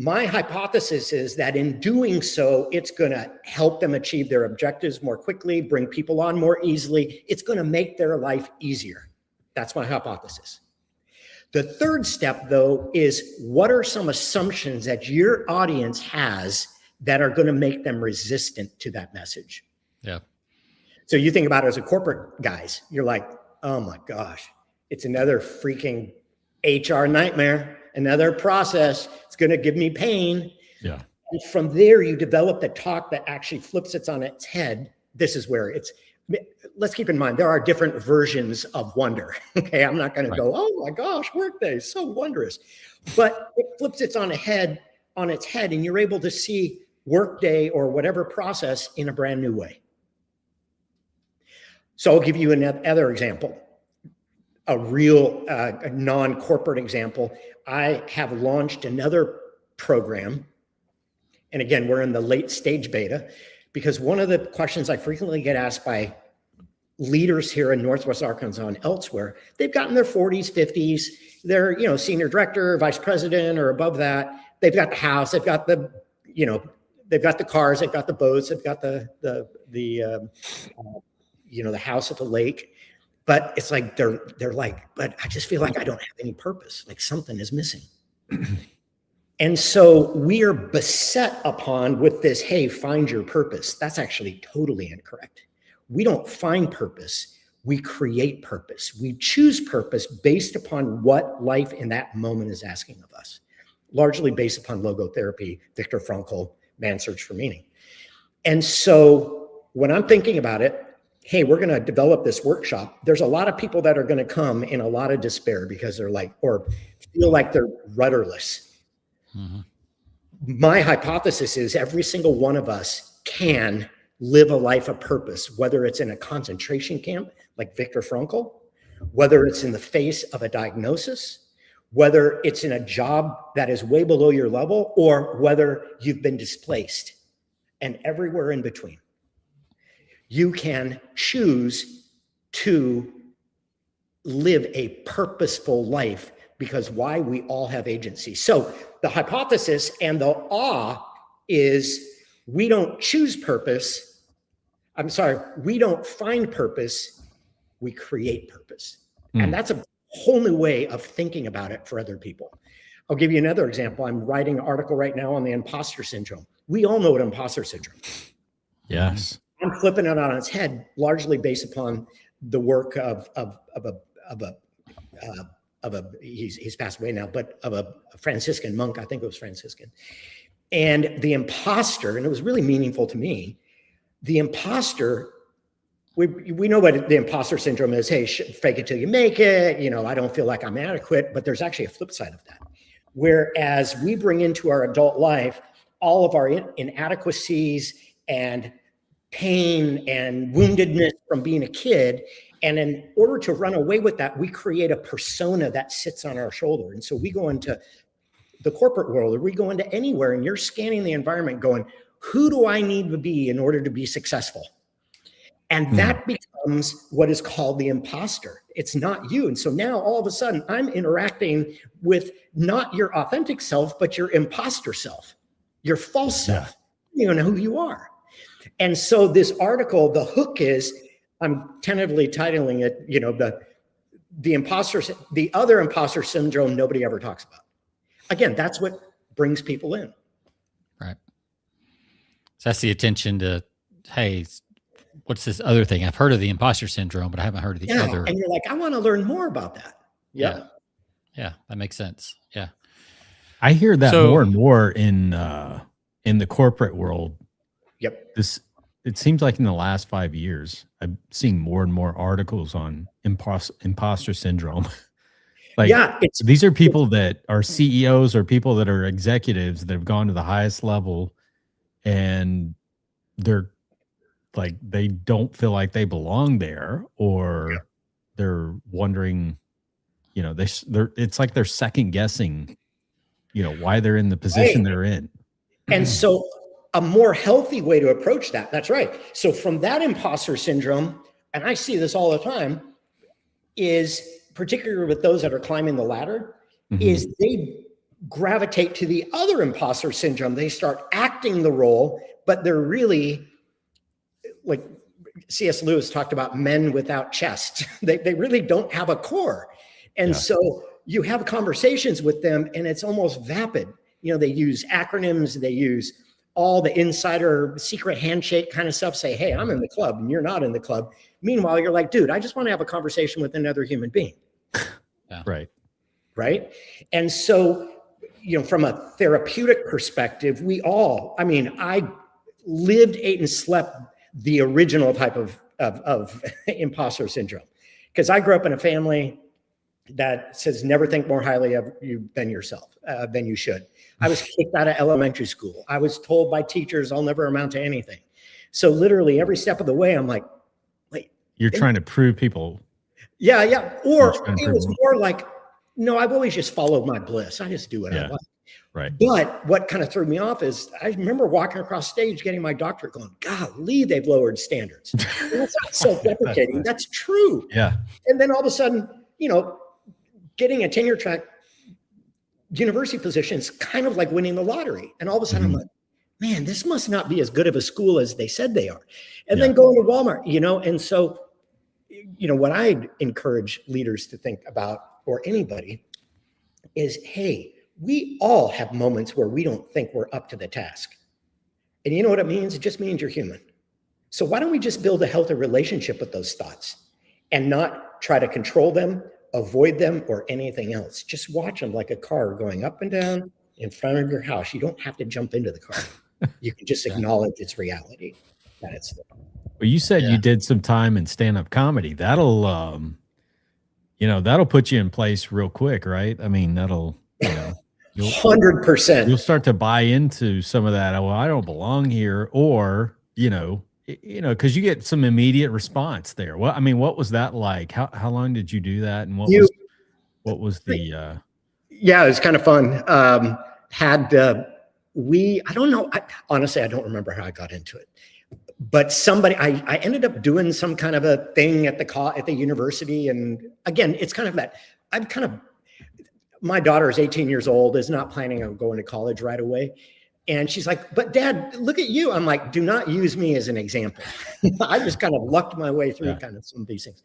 My hypothesis is that in doing so, it's going to help them achieve their objectives more quickly, bring people on more easily. It's going to make their life easier. That's my hypothesis. The third step, though, is what are some assumptions that your audience has that are going to make them resistant to that message? Yeah. So you think about it as a corporate guys, you're like, oh my gosh, it's another freaking HR nightmare. Another process, it's going to give me pain. Yeah. And from there, you develop the talk that actually flips it on its head. This is where let's keep in mind, there are different versions of wonder. Okay. I'm not going to go, oh my gosh, Workday is so wondrous, but it flips it on its head and you're able to see Workday or whatever process in a brand new way. So I'll give you another example. A real non-corporate example. I have launched another program. And again, we're in the late stage beta because one of the questions I frequently get asked by leaders here in Northwest Arkansas and elsewhere, they've gotten their 40s, 50s, they're, senior director, vice president, or above that. They've got the house, they've got the, they've got the cars, they've got the boats, they've got the house at the lake. But it's like, they're like, but I just feel like I don't have any purpose. Like something is missing. And so we are beset upon with this, hey, find your purpose. That's actually totally incorrect. We don't find purpose. We create purpose. We choose purpose based upon what life in that moment is asking of us, largely based upon logotherapy, Viktor Frankl, Man's Search for Meaning. And so when I'm thinking about it, hey, we're going to develop this workshop. There's a lot of people that are going to come in a lot of despair because they're like, or feel like they're rudderless. Mm-hmm. My hypothesis is every single one of us can live a life of purpose, whether it's in a concentration camp like Viktor Frankl, whether it's in the face of a diagnosis, whether it's in a job that is way below your level, or whether you've been displaced, and everywhere in between. You can choose to live a purposeful life because why? We all have agency. So the hypothesis and the awe is we don't choose purpose. We don't find purpose. We create purpose. And that's a whole new way of thinking about it for other people. I'll give you another example. I'm writing an article right now on the imposter syndrome. We all know what imposter syndrome is. Yes. I'm flipping it on its head, largely based upon the work of he's passed away now, but of a Franciscan monk, I think it was Franciscan. And the imposter, and it was really meaningful to me, the imposter, we know what the imposter syndrome is. Hey, fake it till you make it. I don't feel like I'm adequate, but there's actually a flip side of that. Whereas we bring into our adult life all of our inadequacies and pain and woundedness from being a kid. And in order to run away with that, we create a persona that sits on our shoulder. And so we go into the corporate world, or we go into anywhere, and you're scanning the environment going, who do I need to be in order to be successful? And that becomes what is called the imposter. It's not you. And so now all of a sudden I'm interacting with not your authentic self, but your imposter self, your false self. You don't know who you are. And so this article, the hook is, I'm tentatively titling it, the other imposter syndrome nobody ever talks about. Again, that's what brings people in. Right. So that's the attention to, hey, what's this other thing? I've heard of the imposter syndrome, but I haven't heard of the other. And you're like, I want to learn more about that. Yeah. Yeah, that makes sense. Yeah. I hear that more and more in the corporate world. Yep. It seems like in the last 5 years, I've seen more and more articles on imposter syndrome. Like, yeah, these are people that are CEOs or people that are executives that have gone to the highest level, and they're like, they don't feel like they belong there, or they're wondering, it's like they're second guessing, why they're in the position they're in. And so a more healthy way to approach that, that's right. So from that imposter syndrome, and I see this all the time, is particularly with those that are climbing the ladder, is they gravitate to the other imposter syndrome. They start acting the role, but they're really, like C.S. Lewis talked about, men without chest. They really don't have a core. And so you have conversations with them and it's almost vapid. They use acronyms, they use all the insider secret handshake kind of stuff, say, hey, I'm in the club and you're not in the club. Meanwhile, you're like, dude, I just want to have a conversation with another human being. Right. And so, from a therapeutic perspective, I lived, ate, and slept the original type of imposter syndrome. Because I grew up in a family that says never think more highly of you than yourself, than you should. I was kicked out of elementary school. I was told by teachers I'll never amount to anything. So literally every step of the way, I'm like, wait. You're trying to prove people. Yeah. Or it was more like, no, I've always just followed my bliss. I just do what I like. Right. But what kind of threw me off is I remember walking across stage, getting my doctorate, going, golly, they've lowered standards. And that's not self-deprecating. That's true. Yeah. And then all of a sudden, getting a tenure track university position is kind of like winning the lottery. And all of a sudden I'm like, man, this must not be as good of a school as they said they are. And then going to Walmart, and so, what I encourage leaders to think about, or anybody, is, hey, we all have moments where we don't think we're up to the task. And you know what it means? It just means you're human. So why don't we just build a healthy relationship with those thoughts and not try to control them, avoid them, or anything else? Just watch them like a car going up and down in front of your house. You don't have to jump into the car. You can just acknowledge its reality. That it's there. Well, you said you did some time in stand-up comedy. That'll, that'll put you in place real quick, right? I mean, that'll, 100%. You'll start to buy into some of that. Well, I don't belong here, or because you get some immediate response there. What was that like? How long did you do that, and what was the? Yeah, it was kind of fun. I don't know. Honestly, I don't remember how I got into it. But I ended up doing some kind of a thing at the university. And again, it's kind of that my daughter is 18 years old, is not planning on going to college right away. And she's like, but Dad, look at you. I'm like, do not use me as an example. I just kind of lucked my way through kind of some of these things.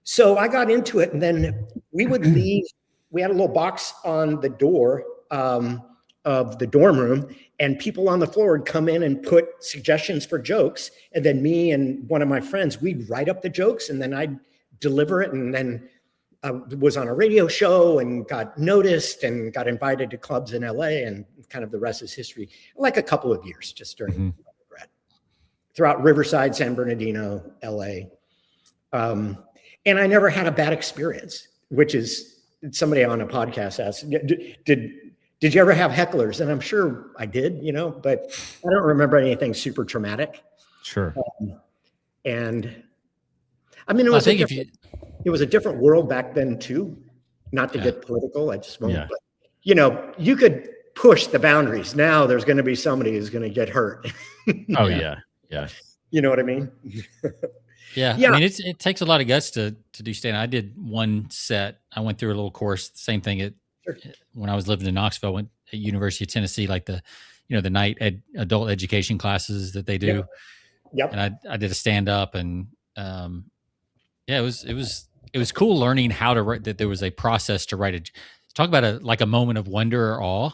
So I got into it, and then we would leave. We had a little box on the door of the dorm room, and people on the floor would come in and put suggestions for jokes. And then me and one of my friends, we'd write up the jokes, and then I'd deliver it. And then was on a radio show and got noticed and got invited to clubs in LA, and kind of the rest is history. Like a couple of years just during undergrad, throughout Riverside, San Bernardino, LA. And I never had a bad experience, which is, somebody on a podcast asked, did you ever have hecklers? And I'm sure I did, but I don't remember anything super traumatic. Sure. And I mean, it was a different world back then too. Not to get political, I just won't. But you could push the boundaries. Now there's going to be somebody who's going to get hurt. Oh yeah. You know what I mean? Yeah. I mean, it takes a lot of guts to do stand. I did one set. I went through a little course, same thing when I was living in Knoxville, went at University of Tennessee, like the night adult education classes that they do. Yep. And I did a stand up, and it was cool learning how to write, that there was a process to write talk about a moment of wonder or awe.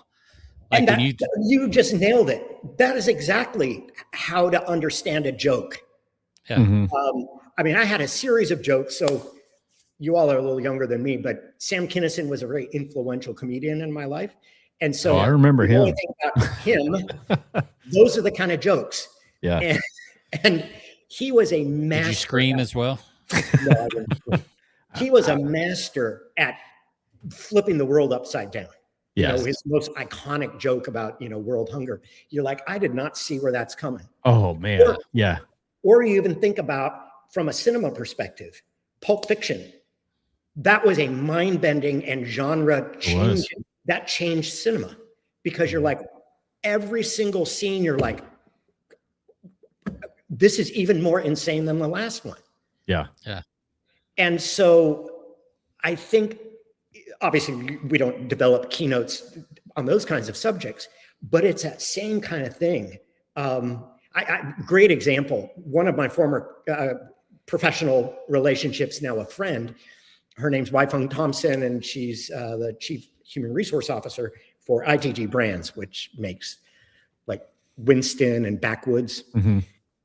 Like, and you just nailed it. That is exactly how to understand a joke. Yeah. I mean, I had a series of jokes. So you all are a little younger than me, but Sam Kinison was a very influential comedian in my life. And so I remember the him. only thing about him, those are the kind of jokes. Yeah. And he was a master. Did you scream as well? No, I didn't scream. He was a master at flipping the world upside down. Yes. You know, his most iconic joke about, world hunger. You're like, I did not see where that's coming. Oh, man. Yeah. Or you even think about from a cinema perspective, Pulp Fiction. That was a mind-bending and genre change that changed cinema, because you're like, every single scene, you're like, this is even more insane than the last one. Yeah. Yeah. And so I think, obviously, we don't develop keynotes on those kinds of subjects, but it's that same kind of thing. Great example. One of my former professional relationships, now a friend, her name's Wai-Fung Thompson, and she's the chief human resource officer for ITG Brands, which makes like Winston and Backwoods. Mm-hmm.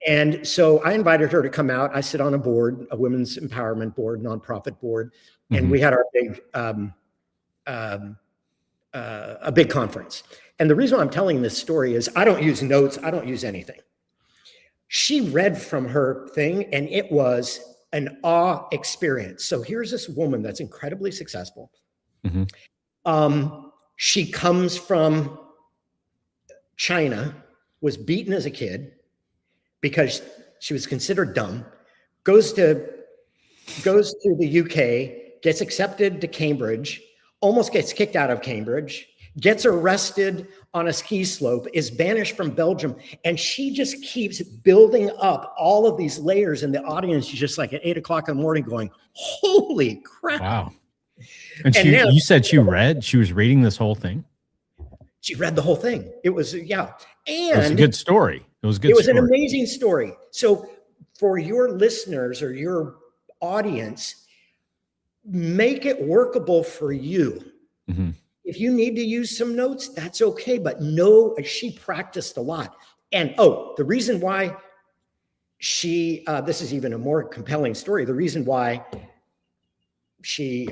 And so I invited her to come out. I sit on a board, a women's empowerment board, nonprofit board, and we had our big a big conference. And the reason I'm telling this story is I don't use notes. I don't use anything. She read from her thing, and it was an awe experience. So here's this woman that's incredibly successful. She comes from China, was beaten as a kid because she was considered dumb, goes to the UK, gets accepted to Cambridge, almost gets kicked out of Cambridge, gets arrested on a ski slope, is banished from Belgium, and she just keeps building up all of these layers, and the audience is just like at 8 o'clock in the morning going, holy crap. Wow. And you said she was reading this whole thing? She read the whole thing. It was, yeah. And it was a good story. It was an amazing story. So for your listeners or your audience, make it workable for you. Mm-hmm. If you need to use some notes, that's okay. But she practiced a lot. And the reason why she, this is even a more compelling story. The reason why she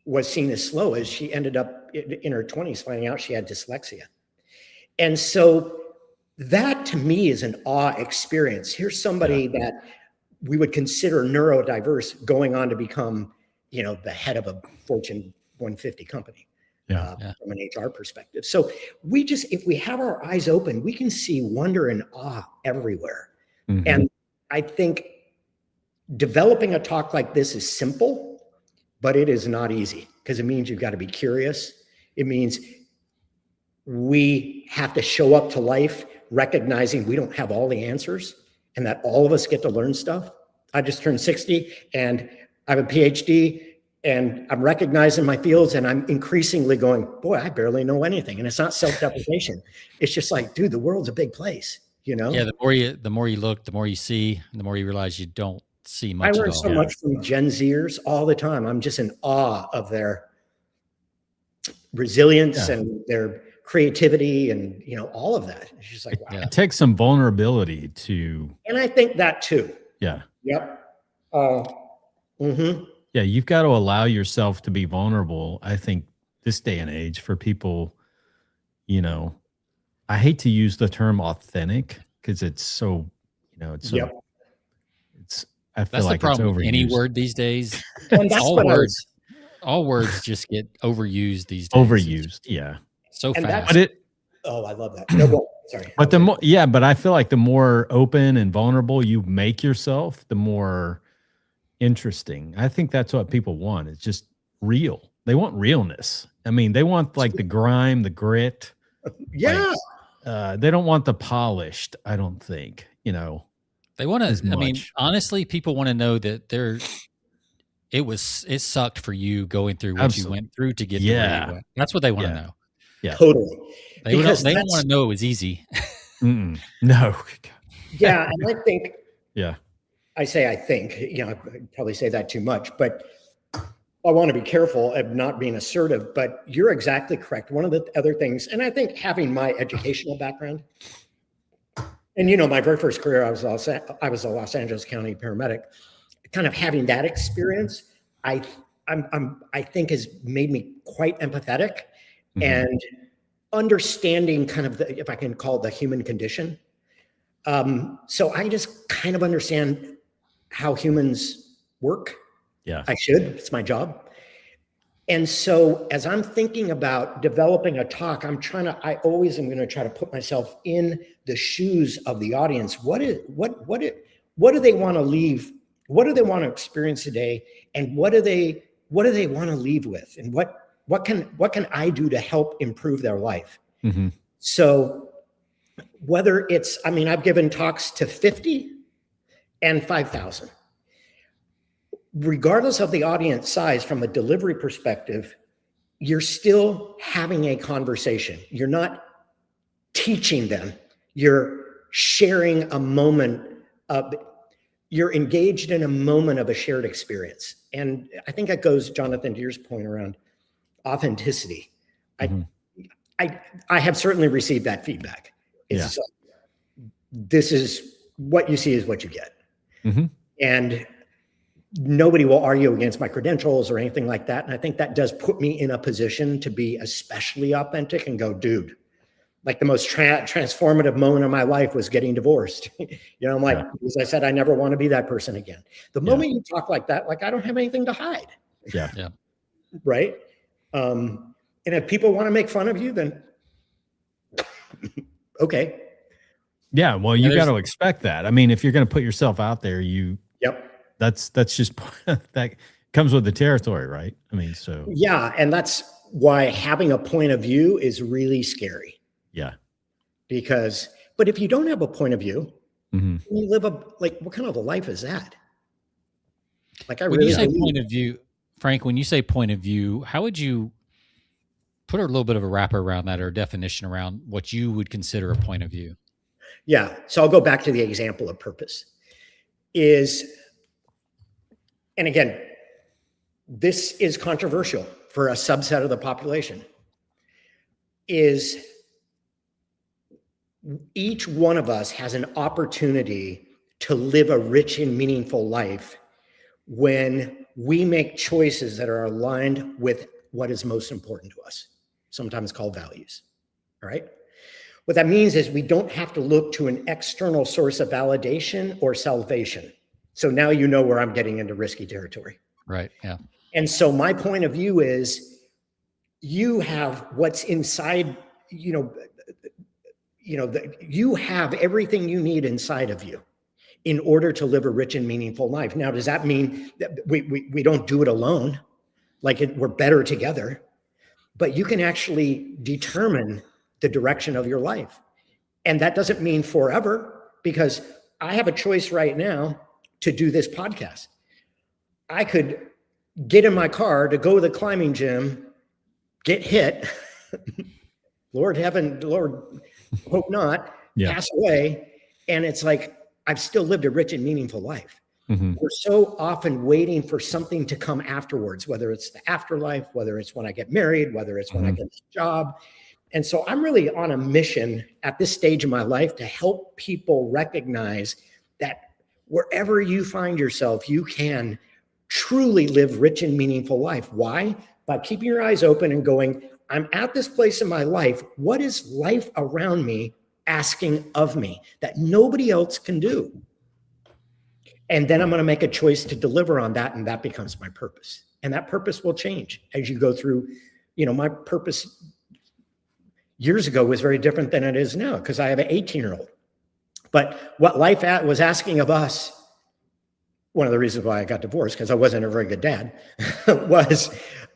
was seen as slow is she ended up in her 20s finding out she had dyslexia. And so that to me is an awe experience. Here's somebody that we would consider neurodiverse going on to become, the head of a Fortune 150 company. From an HR perspective. So if we have our eyes open, we can see wonder and awe everywhere. Mm-hmm. And I think developing a talk like this is simple, but it is not easy, because it means you've got to be curious. It means we have to show up to life recognizing we don't have all the answers and that all of us get to learn stuff. I just turned 60 and I have a PhD. And I'm recognizing my fields, and I'm increasingly going, boy, I barely know anything. And it's not self-deprecation. It's just like, dude, the world's a big place, Yeah, the more you look, the more you see, and the more you realize you don't see much. I learn so much from Gen Zers all the time. I'm just in awe of their resilience and their creativity and, all of that. It's just like, wow. It takes some vulnerability to. And I think that too. Yeah. Yep. Yeah, you've got to allow yourself to be vulnerable. I think this day and age for people, I hate to use the term authentic because it's so, it's so, I feel like the problem it's overused. Any word these days, all words just get overused these days. Overused, yeah. So and fast. I love that. No, sorry. But but I feel like the more open and vulnerable you make yourself, the more interesting. I think that's what people want. It's just real. They want realness. I mean, they want like the grime, the grit. Yeah. They don't want the polished, I don't think, They want to, I mean, honestly, people want to know that it sucked for you going through what you went through to get to where you went. That's what they want to know. Yeah. Totally. They don't want to know it was easy. No. Yeah. And I think, I think, I probably say that too much, but I want to be careful of not being assertive, but you're exactly correct. One of the other things, and I think having my educational background, and my very first career, I was a Los Angeles County paramedic, kind of having that experience, I think has made me quite empathetic and understanding kind of the, if I can call it the human condition. So I just kind of understand how humans work. Yeah. I should, it's my job. And so as I'm thinking about developing a talk, I always am going to try to put myself in the shoes of the audience. What do they want to leave? What do they want to experience today? And what do they want to leave with? And what can I do to help improve their life? So whether it's, I mean, I've given talks to 50 and 5,000. Regardless of the audience size, from a delivery perspective, you're still having a conversation. You're not teaching them. You're sharing a moment of, you're engaged in a moment of a shared experience. And I think that goes, Jonathan, to your point around authenticity. I have certainly received that feedback. It's, this is what you see is what you get. And nobody will argue against my credentials or anything like that. And I think that does put me in a position to be especially authentic and go, dude, like the most transformative moment of my life was getting divorced. I'm like, as I said, I never want to be that person again. The moment you talk like that, like I don't have anything to hide. Right. And if people want to make fun of you, then okay. Yeah. Well, you got to expect that. I mean, if you're going to put yourself out there, that's just, that comes with the territory, right? I mean, so. Yeah. And that's why having a point of view is really scary. Yeah. Because, but if you don't have a point of view, you live what kind of a life is that? Like when you say point of view, Frank, when you say point of view, how would you put a little bit of a wrapper around that or a definition around what you would consider a point of view? Yeah. So I'll go back to the example of purpose and again, this is controversial for a subset of the population, is each one of us has an opportunity to live a rich and meaningful life when we make choices that are aligned with what is most important to us, sometimes called values. All right. What that means is we don't have to look to an external source of validation or salvation. So now you know where I'm getting into risky territory. Right. Yeah. And so my point of view is you have what's inside, you have everything you need inside of you in order to live a rich and meaningful life. Now, does that mean that we don't do it alone? We're better together, but you can actually determine the direction of your life. And that doesn't mean forever, because I have a choice right now to do this podcast. I could get in my car to go to the climbing gym, get hit, Lord hope not, pass away. And it's like, I've still lived a rich and meaningful life. We're so often waiting for something to come afterwards, whether it's the afterlife, whether it's when I get married, whether it's when I get a job. And so I'm really on a mission at this stage of my life to help people recognize that wherever you find yourself, you can truly live rich and meaningful life. Why? By keeping your eyes open and going, I'm at this place in my life. What is life around me asking of me that nobody else can do? And then I'm going to make a choice to deliver on that. And that becomes my purpose. And that purpose will change as you go through. My purpose years ago was very different than it is now, because I have an 18-year-old. But what life was asking of us, one of the reasons why I got divorced, because I wasn't a very good dad, was,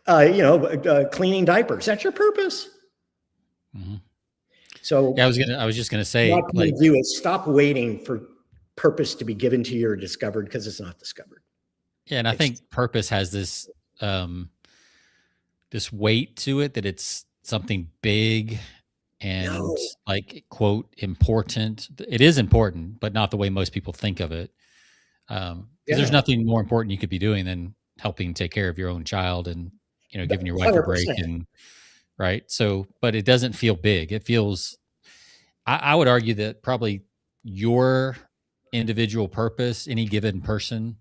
cleaning diapers. That's your purpose. So yeah, I was just going to say, my point of view is stop waiting for purpose to be given to you or discovered, because it's not discovered. Yeah. And I think purpose has this, this weight to it, that it's something big and quote, important. It is important, but not the way most people think of it. There's nothing more important you could be doing than helping take care of your own child and, giving your wife 100%. A break and right. So, but it doesn't feel big. It feels, I would argue that probably your individual purpose, any given person,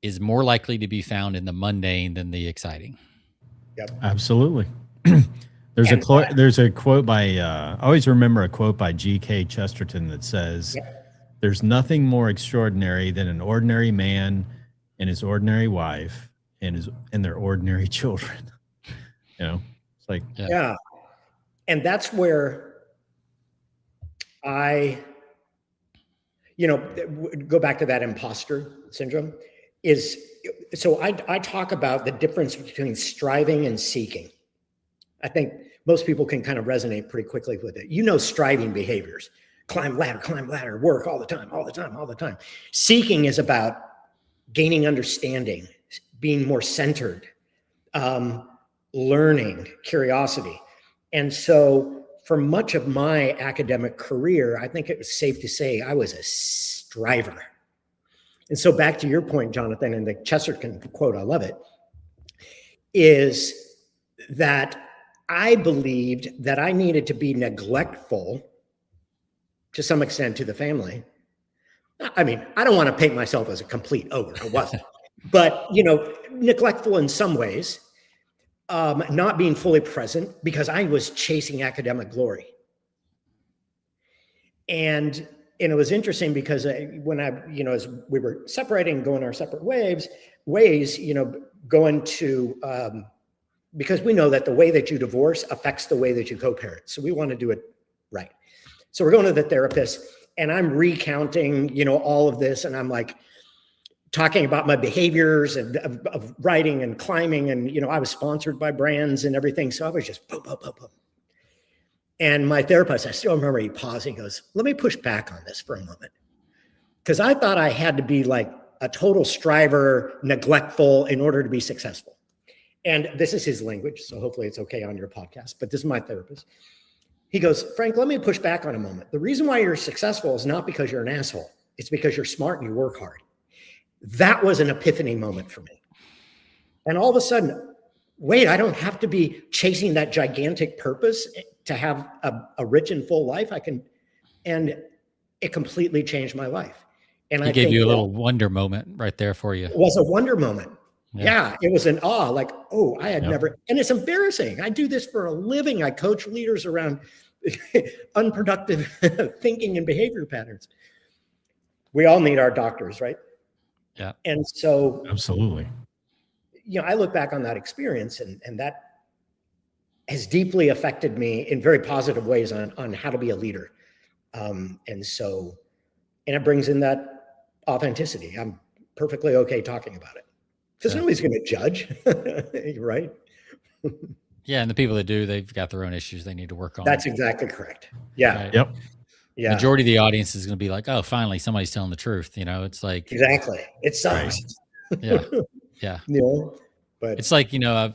is more likely to be found in the mundane than the exciting. Yep. Absolutely. There's a quote by, I always remember a quote by G.K. Chesterton that says, there's nothing more extraordinary than an ordinary man and his ordinary wife and their ordinary children. It's like, yeah. And that's where I, go back to that imposter syndrome so I talk about the difference between striving and seeking. I think most people can kind of resonate pretty quickly with it. Striving behaviors, climb ladder, work all the time. Seeking is about gaining understanding, being more centered, learning, curiosity. And so for much of my academic career, I think it was safe to say I was a striver. And so back to your point, Jonathan, and the Chesterton quote, I love it, is that I believed that I needed to be neglectful to some extent to the family. I mean, I don't want to paint myself as a complete ogre. I wasn't. But, neglectful in some ways, not being fully present because I was chasing academic glory. And it was interesting because when as we were separating, going our separate ways, going to, because we know that the way that you divorce affects the way that you co-parent. So we want to do it right. So we're going to the therapist and I'm recounting, all of this. And I'm like talking about my behaviors and of writing and climbing. And, I was sponsored by brands and everything. So I was just boom, boom, boom, boom. And my therapist, I still remember he paused. He goes, let me push back on this for a moment. Because I thought I had to be like a total striver, neglectful in order to be successful. And this is his language. So hopefully it's okay on your podcast. But this is my therapist. He goes, Frank, let me push back on a moment. The reason why you're successful is not because you're an asshole. It's because you're smart and you work hard. That was an epiphany moment for me. And all of a sudden, wait, I don't have to be chasing that gigantic purpose to have a rich and full life. And it completely changed my life. And I gave you a little wonder moment right there for you. It was a wonder moment. Yeah, it was an awe, like, oh, I had never, and it's embarrassing. I do this for a living. I coach leaders around unproductive thinking and behavior patterns. We all need our doctors, right? Yeah. And so, absolutely. I look back on that experience and that has deeply affected me in very positive ways on how to be a leader. And it brings in that authenticity. I'm perfectly okay talking about it. Because nobody's going to judge, right? Yeah, and the people that do, they've got their own issues they need to work on. That's exactly correct. Yeah. Right. Yep. Yeah. Majority of the audience is going to be like, "Oh, finally, somebody's telling the truth." It's like exactly. It sucks. Right. Yeah. But it's like I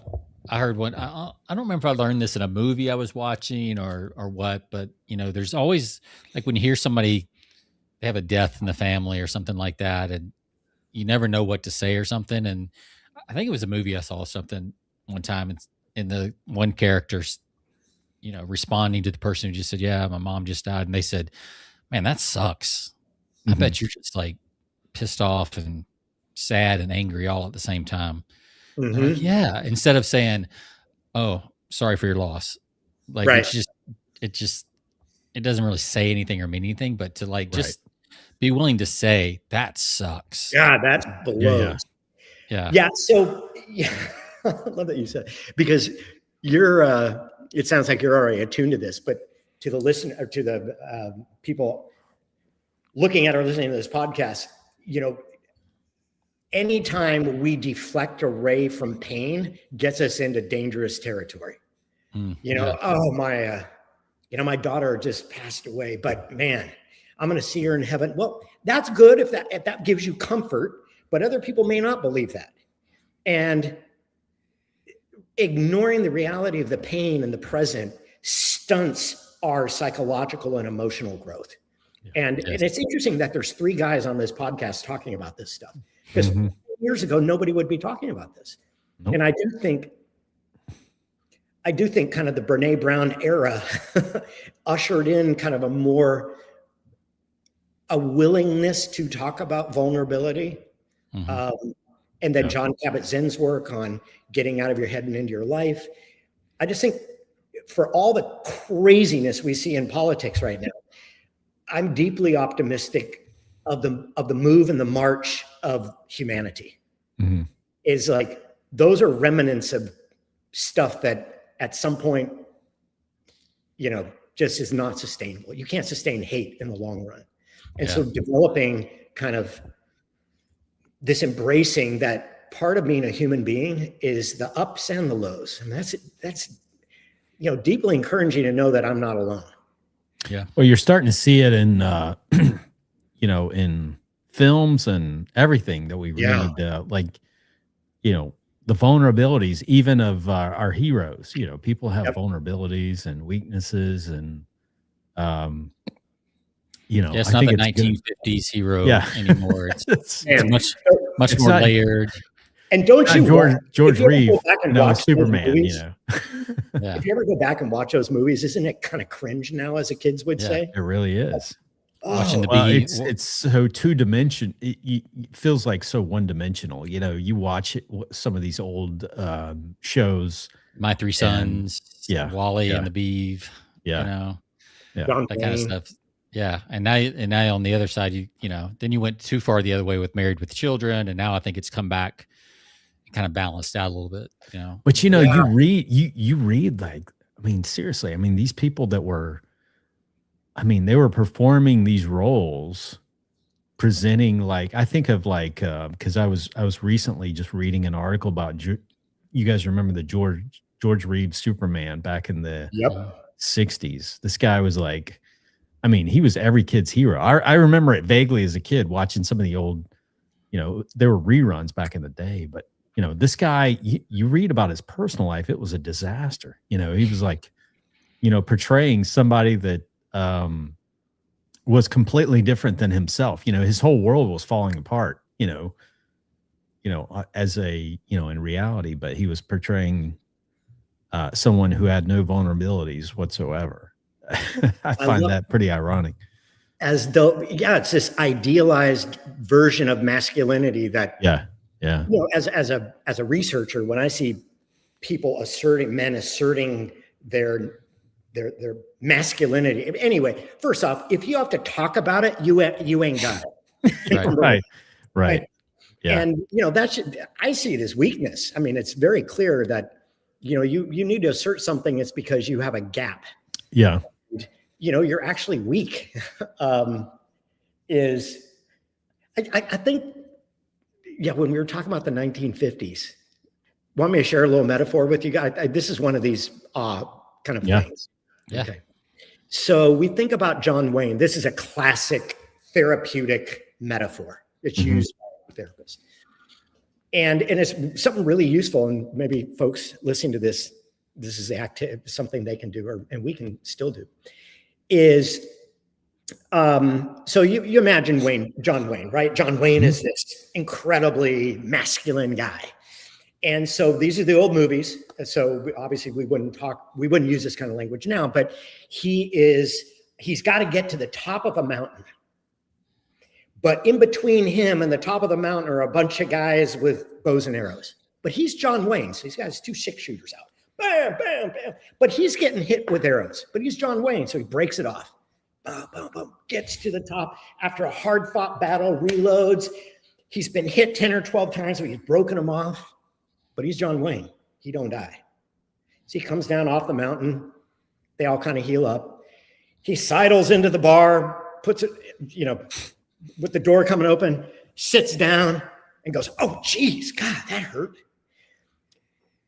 heard one. I don't remember if I learned this in a movie I was watching or what, but there's always like when you hear somebody they have a death in the family or something like that, and you never know what to say or something. And I think it was a movie I saw something one time and the one character's, responding to the person who just said, yeah, my mom just died. And they said, man, that sucks. Mm-hmm. I bet you're just like pissed off and sad and angry all at the same time. Mm-hmm. Like, yeah. Instead of saying, oh, sorry for your loss. Like right. It doesn't really say anything or mean anything, but to like, just be willing to say that sucks. Yeah, that blows. Yeah. So I love that you said because you're. It sounds like you're already attuned to this, but to the listener, or to the people looking at or listening to this podcast, anytime we deflect a ray from pain, gets us into dangerous territory. Oh my daughter just passed away, but man. I'm going to see her in heaven. Well, that's good if that gives you comfort, but other people may not believe that. And ignoring the reality of the pain in the present stunts our psychological and emotional growth. Yeah. And it's interesting that there's 3 guys on this podcast talking about this stuff because years ago, nobody would be talking about this. Nope. And I do think kind of the Brene Brown era ushered in kind of a willingness to talk about vulnerability. Mm-hmm. And then John Kabat-Zinn's work on getting out of your head and into your life. I just think for all the craziness we see in politics right now, I'm deeply optimistic of the move and the march of humanity. Mm-hmm. Is like, those are remnants of stuff that at some point, just is not sustainable. You can't sustain hate in the long run. And so developing kind of this embracing that part of being a human being is the ups and the lows. And that's deeply encouraging to know that I'm not alone. Yeah. Well, you're starting to see it in, in films and everything that we read, the vulnerabilities, even of our heroes. People have vulnerabilities and weaknesses, and it's not the 1950s hero anymore. It's much more layered. And don't you, George Reeve, Superman, If you ever go back and watch those movies, isn't it kind of cringe now, as the kids would say? It really is. Watching it's so two-dimensional. It feels like so one-dimensional. You watch some of these old shows, My Three Sons, Wally and the Beeve, that kind of stuff. Yeah, and now on the other side, then you went too far the other way with Married with Children, and now I think it's come back, kind of balanced out a little bit. But you read like, seriously, these people that were. They were performing these roles, presenting I think of because I was recently just reading an article about you guys remember the George Reeves Superman back in the 60s. This guy was he was every kid's hero. I remember it vaguely as a kid watching some of the old, there were reruns back in the day, but this guy, you read about his personal life, it was a disaster. He was portraying somebody that was completely different than himself. His whole world was falling apart, as in reality, but he was portraying someone who had no vulnerabilities whatsoever. I find that pretty ironic. As though, it's this idealized version of masculinity that, as a researcher, when I see men asserting their masculinity. Anyway, first off, if you have to talk about it, you ain't got it. Right. Yeah. And I see it as weakness. It's very clear that you need to assert something. It's because you have a gap. Yeah. And, you're actually weak. I think when we were talking about the 1950s, want me to share a little metaphor with you guys? This is one of these kind of things. Yeah. Okay. So we think about John Wayne. This is a classic therapeutic metaphor. It's used by therapists. And it's something really useful. And maybe folks listening to this is something they can do, and we can still do, is, so you imagine John Wayne, right? John Wayne is this incredibly masculine guy. And so these are the old movies. So obviously we wouldn't use this kind of language now, but he's got to get to the top of a mountain. But in between him and the top of the mountain are a bunch of guys with bows and arrows. But he's John Wayne. So he's got his 2 6-shooters out. Bam, bam, bam. But he's getting hit with arrows. But he's John Wayne. So he breaks it off. Boom, boom, boom. Gets to the top after a hard fought battle, reloads. He's been hit 10 or 12 times, so he's broken them off. But he's John Wayne. He don't die. So he comes down off the mountain. They all kind of heal up. He sidles into the bar, puts it, with the door coming open, sits down and goes, "Oh, geez, God, that hurt."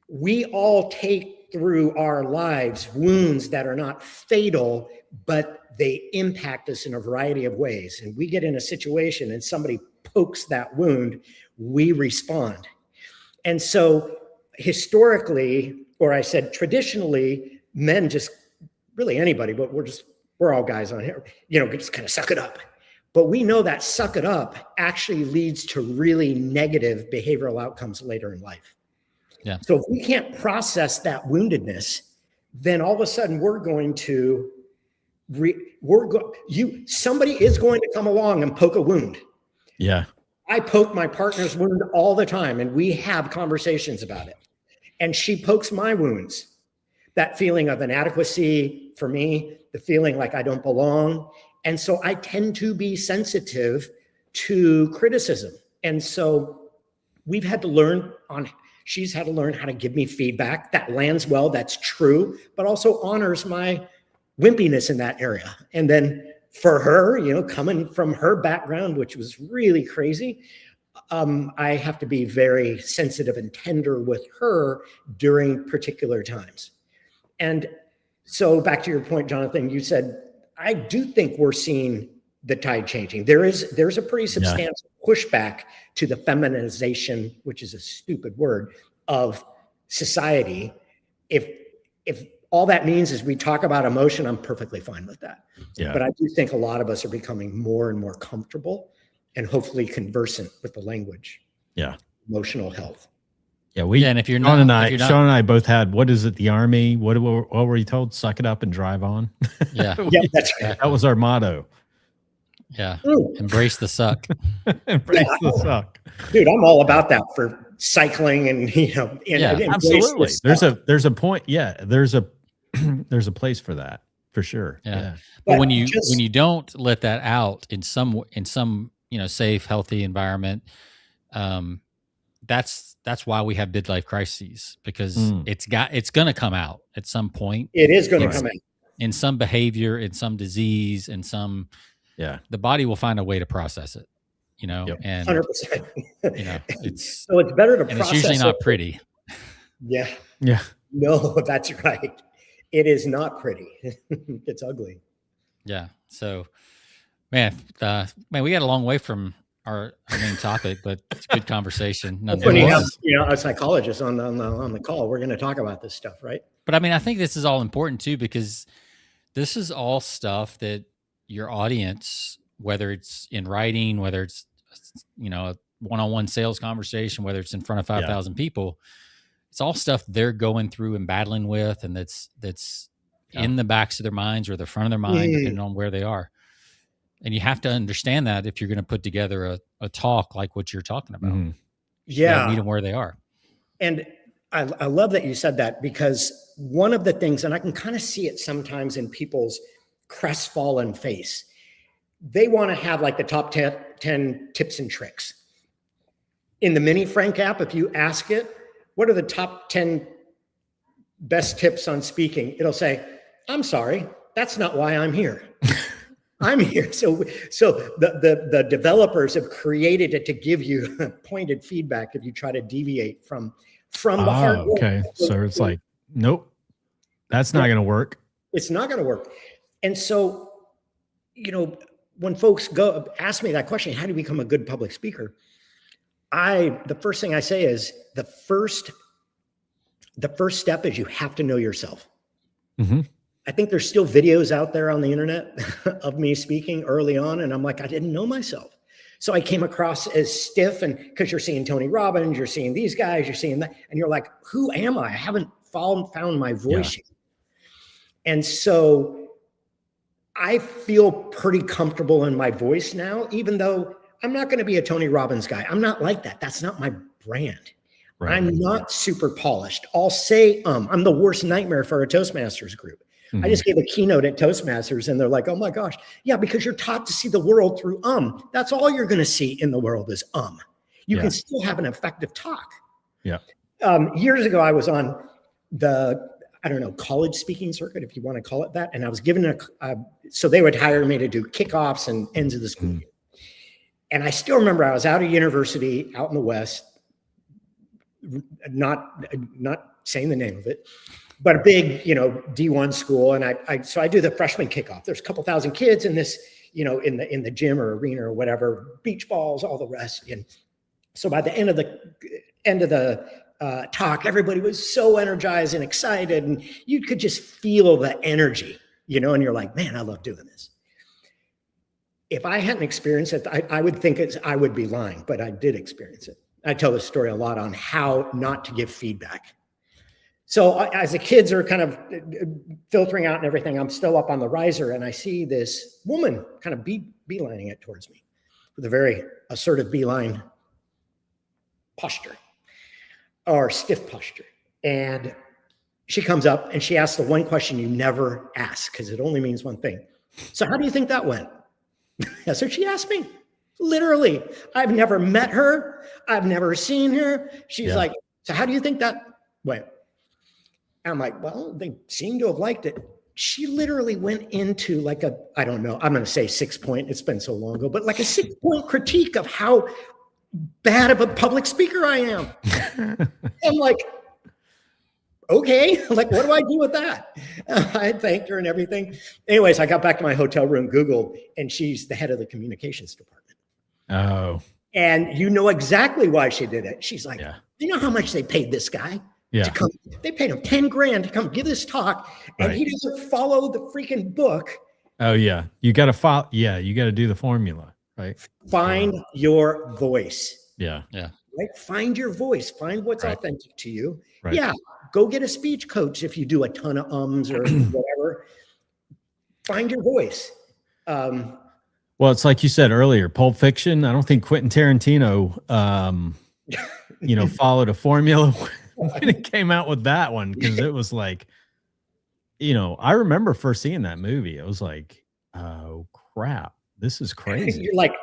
We all take through our lives wounds that are not fatal, but they impact us in a variety of ways. And we get in a situation and somebody pokes that wound, we respond. And so historically, or I said traditionally, men just, really anybody, but we're all guys on here, just kind of suck it up. But we know that suck it up actually leads to really negative behavioral outcomes later in life. Yeah. So if we can't process that woundedness, then all of a sudden we're going to, somebody is going to come along and poke a wound. Yeah. I poke my partner's wound all the time, and we have conversations about it. And she pokes my wounds. That feeling of inadequacy for me, the feeling like I don't belong. And so I tend to be sensitive to criticism. And so we've had to learn she's had to learn how to give me feedback that lands well, that's true, but also honors my wimpiness in that area. And then for her, coming from her background, which was really crazy, I have to be very sensitive and tender with her during particular times. And so back to your point, Jonathan, you said, I do think we're seeing the tide changing. There's a pretty substantial pushback to the feminization, which is a stupid word, of society. If all that means is we talk about emotion, I'm perfectly fine with that. Yeah. But I do think a lot of us are becoming more and more comfortable and hopefully conversant with the language. Yeah. Emotional health. Yeah, and if you're Sean and I both had, what is it, the Army? What were you told? Suck it up and drive on. Yeah. Yeah, that's right. That was our motto. Yeah. Embrace the suck. Embrace the suck. Dude, I'm all about that for cycling and, absolutely. There's a point. Yeah. There's a place for that for sure. Yeah. But when you don't let that out in some, safe, healthy environment, that's why we have midlife crises, because it's going to come out at some point. It is going to come out in some behavior, in some disease, in some, the body will find a way to process it, and 100%. It's so it's better to process. It's usually not pretty. Yeah. Yeah. No, that's right. It is not pretty. It's ugly. Yeah. So, man, we got a long way from our main topic, but it's a good conversation. When you have a psychologist on the call, we're going to talk about this stuff, right? But I mean, I think this is all important too, because this is all stuff that your audience, whether it's in writing, whether it's a one-on-one sales conversation, whether it's in front of 5,000 people, it's all stuff they're going through and battling with, and that's in the backs of their minds or the front of their mind, depending on where they are. And you have to understand that if you're going to put together a talk like what you're talking about. Mm-hmm. Yeah. Meet them where they are. And I love that you said that, because one of the things, and I can kind of see it sometimes in people's crestfallen face, they want to have like the top 10 tips and tricks. In the Mini Frank app, if you ask it, what are the top 10 best tips on speaking? It'll say, I'm sorry, that's not why I'm here. I'm here. So the developers have created it to give you pointed feedback if you try to deviate from the hard work. Okay. So it's like, nope, that's not going to work. It's not going to work. And so, when folks ask me that question, how do you become a good public speaker? The first thing I say is the first step is you have to know yourself. Mm-hmm. I think there's still videos out there on the internet of me speaking early on. And I'm like, I didn't know myself. So I came across as stiff, and because you're seeing Tony Robbins, you're seeing these guys, you're seeing that, and you're like, who am I? I haven't found my voice yet. And so I feel pretty comfortable in my voice now, even though I'm not going to be a Tony Robbins guy. I'm not like that. That's not my brand. Right. I'm not super polished. I'll say, I'm the worst nightmare for a Toastmasters group. Mm-hmm. I just gave a keynote at Toastmasters and they're like, oh my gosh. Yeah, because you're taught to see the world through That's all you're going to see in the world is You can still have an effective talk. Yeah. Years ago, I was on the, college speaking circuit, if you want to call it that. And I was given so they would hire me to do kickoffs and ends of the school year. And I still remember I was out of university out in the West, not saying the name of it, but a big, D1 school. And so I do the freshman kickoff. There's a couple thousand kids in this, in the gym or arena or whatever, beach balls, all the rest. And so by the end of the talk, everybody was so energized and excited, and you could just feel the energy, and you're like, man, I love doing this. If I hadn't experienced it, I would think I would be lying, but I did experience it. I tell this story a lot on how not to give feedback. So as the kids are kind of filtering out and everything, I'm still up on the riser and I see this woman kind of beelining it towards me. with a very assertive beeline posture or stiff posture. And she comes up and she asks the one question you never ask because it only means one thing. So how do you think that went? That's what she asked me. Literally, I've never met her. I've never seen her. She's like, so how do you think that went? And I'm like, well, they seem to have liked it. She literally went into like I don't know, I'm going to say 6 point. It's been so long ago, but like a 6 point critique of how bad of a public speaker I am. I'm like, okay, like, what do I do with that? I thanked her and everything. Anyways, I got back to my hotel room, Googled, and she's the head of the communications department. Oh. And you know exactly why she did it. She's like, you know how much they paid this guy to come? They paid him 10 grand to come give this talk, and he doesn't follow the freaking book. Oh, yeah. You got to follow. Yeah, you got to do the formula, right? Find your voice. Yeah. Yeah. Right? Find your voice. Find what's authentic to you. Right. Yeah. Go get a speech coach if you do a ton of ums or whatever. Find your voice. Well, it's like you said earlier, Pulp Fiction. I don't think Quentin Tarantino, followed a formula when it came out with that one, because it was like, I remember first seeing that movie. It was like, oh crap, this is crazy. You're like,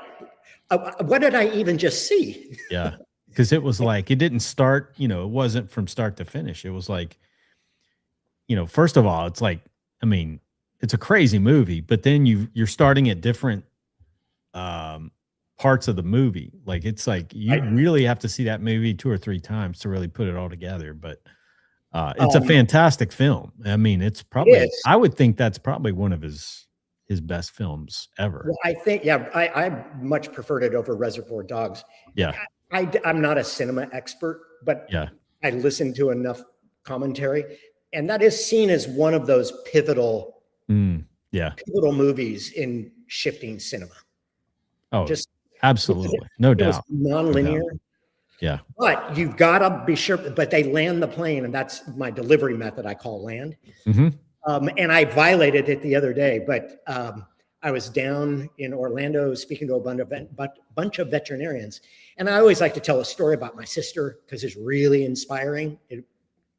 what did I even just see? Yeah, because it was like it didn't start. It wasn't from start to finish. It was like, first of all, it's like, I mean, it's a crazy movie, but then you're starting at different parts of the movie. Like, it's like you really have to see that movie 2 or 3 times to really put it all together. But it's a fantastic film. I mean, it's probably, I would think that's probably one of his best films ever. Well, I think, I much preferred it over Reservoir Dogs. Yeah. I'm not a cinema expert, but I listen to enough commentary, and that is seen as one of those pivotal movies in shifting cinema. Oh, just absolutely. No doubt. Non-linear. No doubt. Yeah. But you've got to be sure, but they land the plane, and that's my delivery method I call land. Mm-hmm. And I violated it the other day, but I was down in Orlando speaking to a bunch of veterinarians. And I always like to tell a story about my sister because it's really inspiring.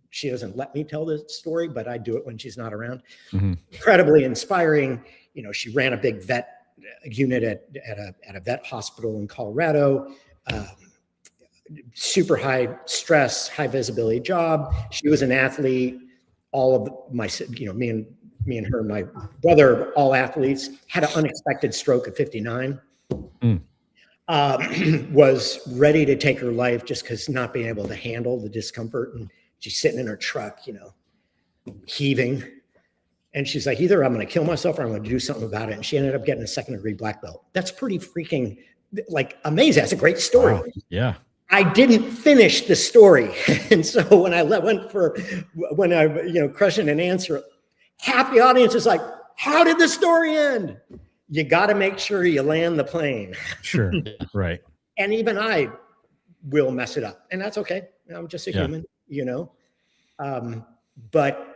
She doesn't let me tell the story, but I do it when she's not around. Mm-hmm. Incredibly inspiring. She ran a big vet unit at a vet hospital in Colorado. Super high stress, high visibility job. She was an athlete. All of my, me and her, my brother, all athletes. Had an unexpected stroke at 59. Was ready to take her life just because not being able to handle the discomfort. And she's sitting in her truck, heaving. And she's like, either I'm going to kill myself or I'm going to do something about it. And she ended up getting a 2nd-degree black belt. That's pretty freaking amazing. That's a great story. Wow. Yeah. I didn't finish the story. And so when I question and answer, half the audience is like, how did the story end? You got to make sure you land the plane. Sure. Right. And even I will mess it up, and that's okay. I'm just a human, but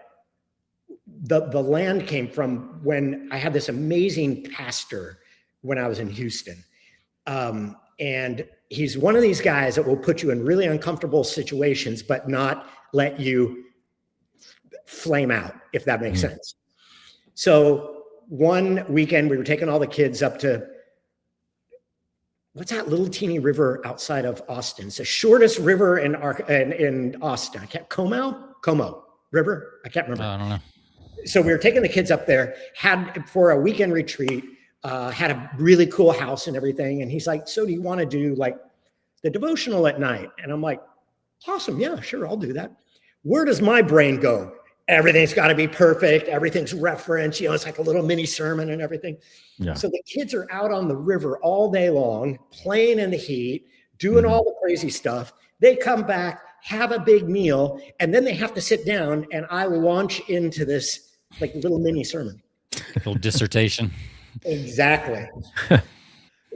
the land came from when I had this amazing pastor when I was in Houston. And he's one of these guys that will put you in really uncomfortable situations, but not let you flame out, if that makes sense. So one weekend we were taking all the kids up to, what's that little teeny river outside of Austin? It's the shortest river in Austin. Como River. I can't remember. I don't know. So we were taking the kids up there, for a weekend retreat, had a really cool house and everything. And he's like, so do you want to do like the devotional at night? And I'm like, awesome. Yeah, sure. I'll do that. Where does my brain go? Everything's got to be perfect. Everything's referenced. It's like a little mini sermon and everything. Yeah. So the kids are out on the river all day long, playing in the heat, doing all the crazy stuff. They come back, have a big meal, and then they have to sit down, and I launch into this like little mini sermon. Little dissertation. Exactly.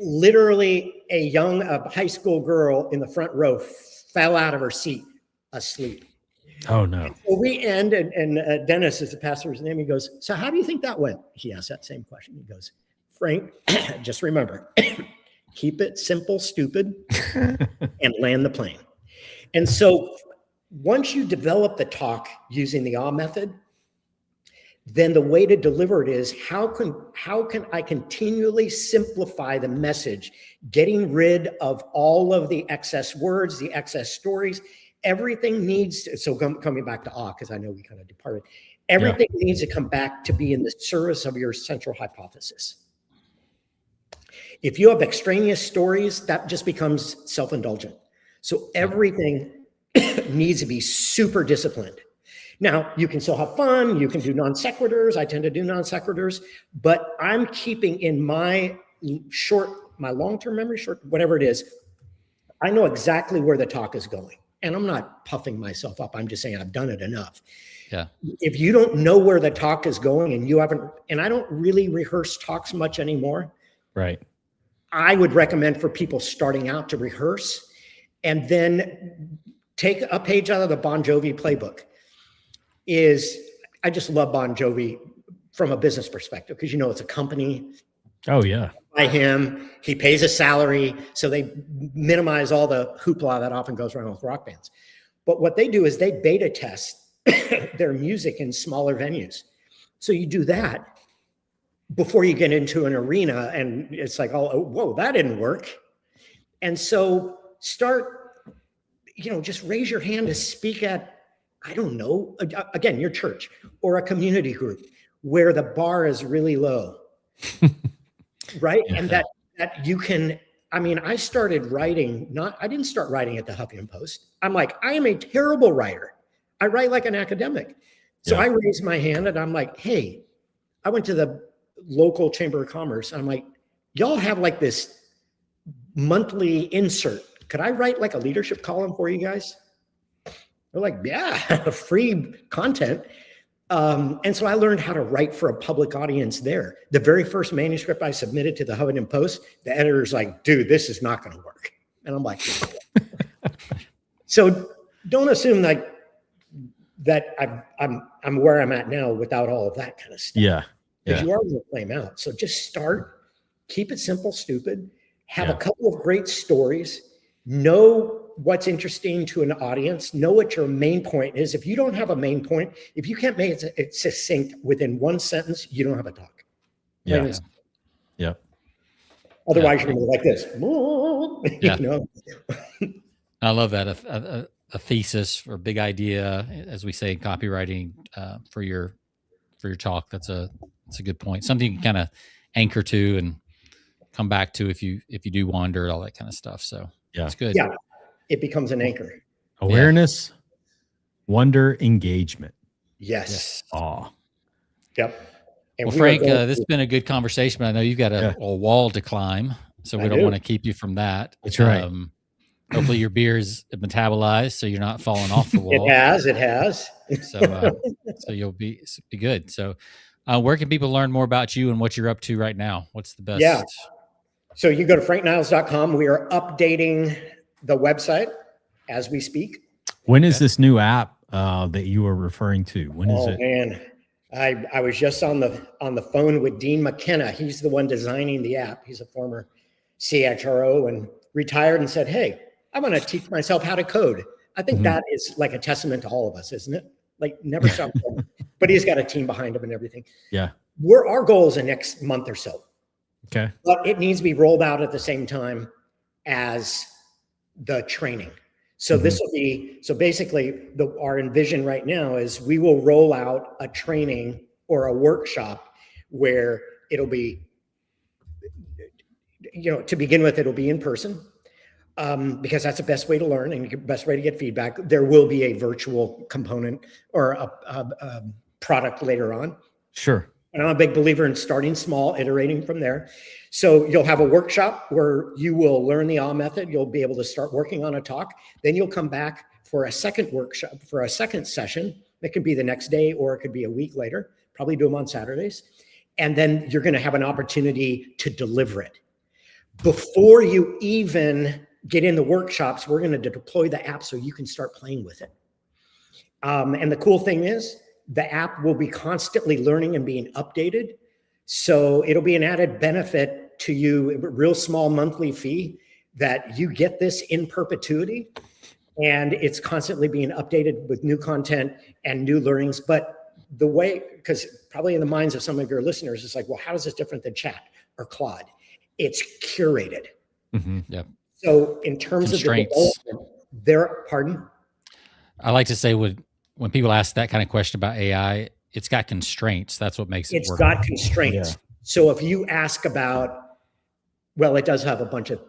Literally a high school girl in the front row fell out of her seat asleep. Oh no. So we end, and Dennis is the pastor's name. He goes, so how do you think that went? He asked that same question. He goes, Frank, just remember, keep it simple, stupid, and land the plane. And so once you develop the talk using the A.W.E method, then the way to deliver it is how can I continually simplify the message, getting rid of all of the excess words, the excess stories. Everything needs to, so coming back to A.W.E, because I know we kind of departed, everything needs to come back to be in the service of your central hypothesis. If you have extraneous stories, that just becomes self-indulgent. So everything needs to be super disciplined. Now, you can still have fun. You can do non sequiturs. I tend to do non sequiturs, but I'm keeping in my long-term memory, whatever it is, I know exactly where the talk is going. And I'm not puffing myself up. I'm just saying I've done it enough. Yeah. If you don't know where the talk is going and you haven't, and I don't really rehearse talks much anymore. Right. I would recommend for people starting out to rehearse and then take a page out of the Bon Jovi playbook. I just love Bon Jovi from a business perspective because, it's a company. Oh, yeah. By him, he pays a salary. So they minimize all the hoopla that often goes around with rock bands. But what they do is they beta test their music in smaller venues. So you do that before you get into an arena and it's like, oh, whoa, that didn't work. And so start, just raise your hand to speak at, I don't know, again, your church or a community group where the bar is really low, right? Yeah. And that you can, I started writing, I didn't start writing at the Huffington Post. I'm like, I am a terrible writer. I write like an academic. So I raised my hand and I'm like, hey, I went to the local Chamber of Commerce. I'm like, y'all have like this monthly insert. Could I write like a leadership column for you guys? They're like, yeah, free content. And so I learned how to write for a public audience there. The very first manuscript I submitted to the Huffington Post, the editor's like, dude, this is not going to work. And I'm like, so don't assume that I'm where I'm at now without all of that kind of stuff. Yeah. Because you are going to flame out. So just start, keep it simple, stupid, have a couple of great stories, know what's interesting to an audience, know what your main point is. If you don't have a main point, if you can't make it succinct within one sentence, you don't have a talk. Yeah. Yeah. Otherwise, you're going to be like this. I love that. A thesis or a big idea, as we say in copywriting, for your talk. That's a good point. Something you can kind of anchor to and come back to if you do wander, all that kind of stuff. So it's good. Yeah. It becomes an anchor. Awareness, wonder, engagement. Yes. Awe. Yep. And well, Frank, this has been a good conversation, but I know you've got a wall to climb, so we don't want to keep you from that. That's right. Hopefully your beer is metabolized, so you're not falling off the wall. It has. So you'll be good. So where can people learn more about you and what you're up to right now? What's the best? Yeah. So you go to frankniles.com. We are updating the website as we speak. When is this new app that you are referring to? When is it? Man, I was just on the phone with Dean McKenna. He's the one designing the app. He's a former CHRO and retired and said, hey, I want to teach myself how to code. I think that is like a testament to all of us, isn't it? Like never stop coding. But he's got a team behind him and everything. Yeah. Our goal is the next month or so. Okay. But it needs to be rolled out at the same time as the training. So this will be, so basically our envision right now is we will roll out a training or a workshop where it'll be, to begin with, it'll be in person because that's the best way to learn and the best way to get feedback. There will be a virtual component or a product later on. Sure. And I'm a big believer in starting small, iterating from there. So you'll have a workshop where you will learn the A.W.E method. You'll be able to start working on a talk. Then you'll come back for a second workshop, for a second session. It could be the next day or it could be a week later. Probably do them on Saturdays. And then you're going to have an opportunity to deliver it. Before you even get in the workshops, we're going to deploy the app so you can start playing with it. And the cool thing is, the app will be constantly learning and being updated. So it'll be an added benefit to you, a real small monthly fee, that you get this in perpetuity, and it's constantly being updated with new content and new learnings. But the way, because probably in the minds of some of your listeners, it's like, well, how is this different than chat or Claude? It's curated. Yep. So in terms of the development, pardon? I like to say when people ask that kind of question about AI, it's got constraints. That's what makes it work. It's got constraints. Yeah. So if you ask about, well, it does have a bunch of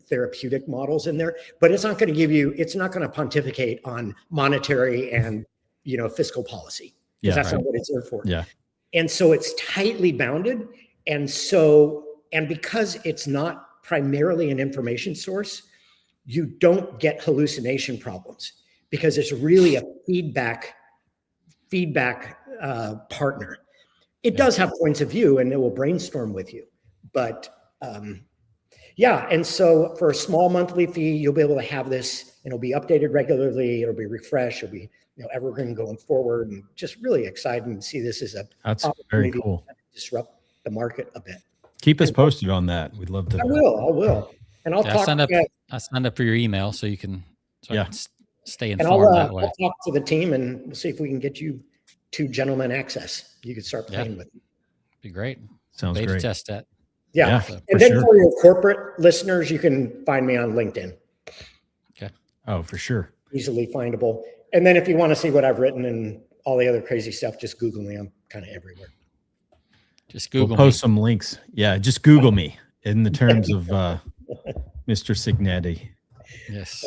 therapeutic models in there, but it's not going to give you, it's not going to pontificate on monetary and, fiscal policy, because that's not what it's there for. Yeah. And so it's tightly bounded. And because it's not primarily an information source, you don't get hallucination problems, because it's really a feedback partner. It does have points of view, and it will brainstorm with you, but and so for a small monthly fee, you'll be able to have this, and it'll be updated regularly. It'll be refreshed. It'll be evergreen going forward, and just really exciting to see this as that's very cool. Disrupt the market a bit. Keep us posted on that. We'd love to. I will, and I'll talk. I signed up for your email so you can stay informed that way. I'll talk to the team, and we'll see if we can get you 2 gentlemen access. You can start playing with them. Be great. Sounds Beta great. Test that. Yeah. And then for your corporate listeners, you can find me on LinkedIn. Okay. Oh, for sure. Easily findable. And then if you want to see what I've written and all the other crazy stuff, just Google me. I'm kind of everywhere. Just Google we'll post some links. Yeah, just Google me in the terms of Mr. Signetti. Yes.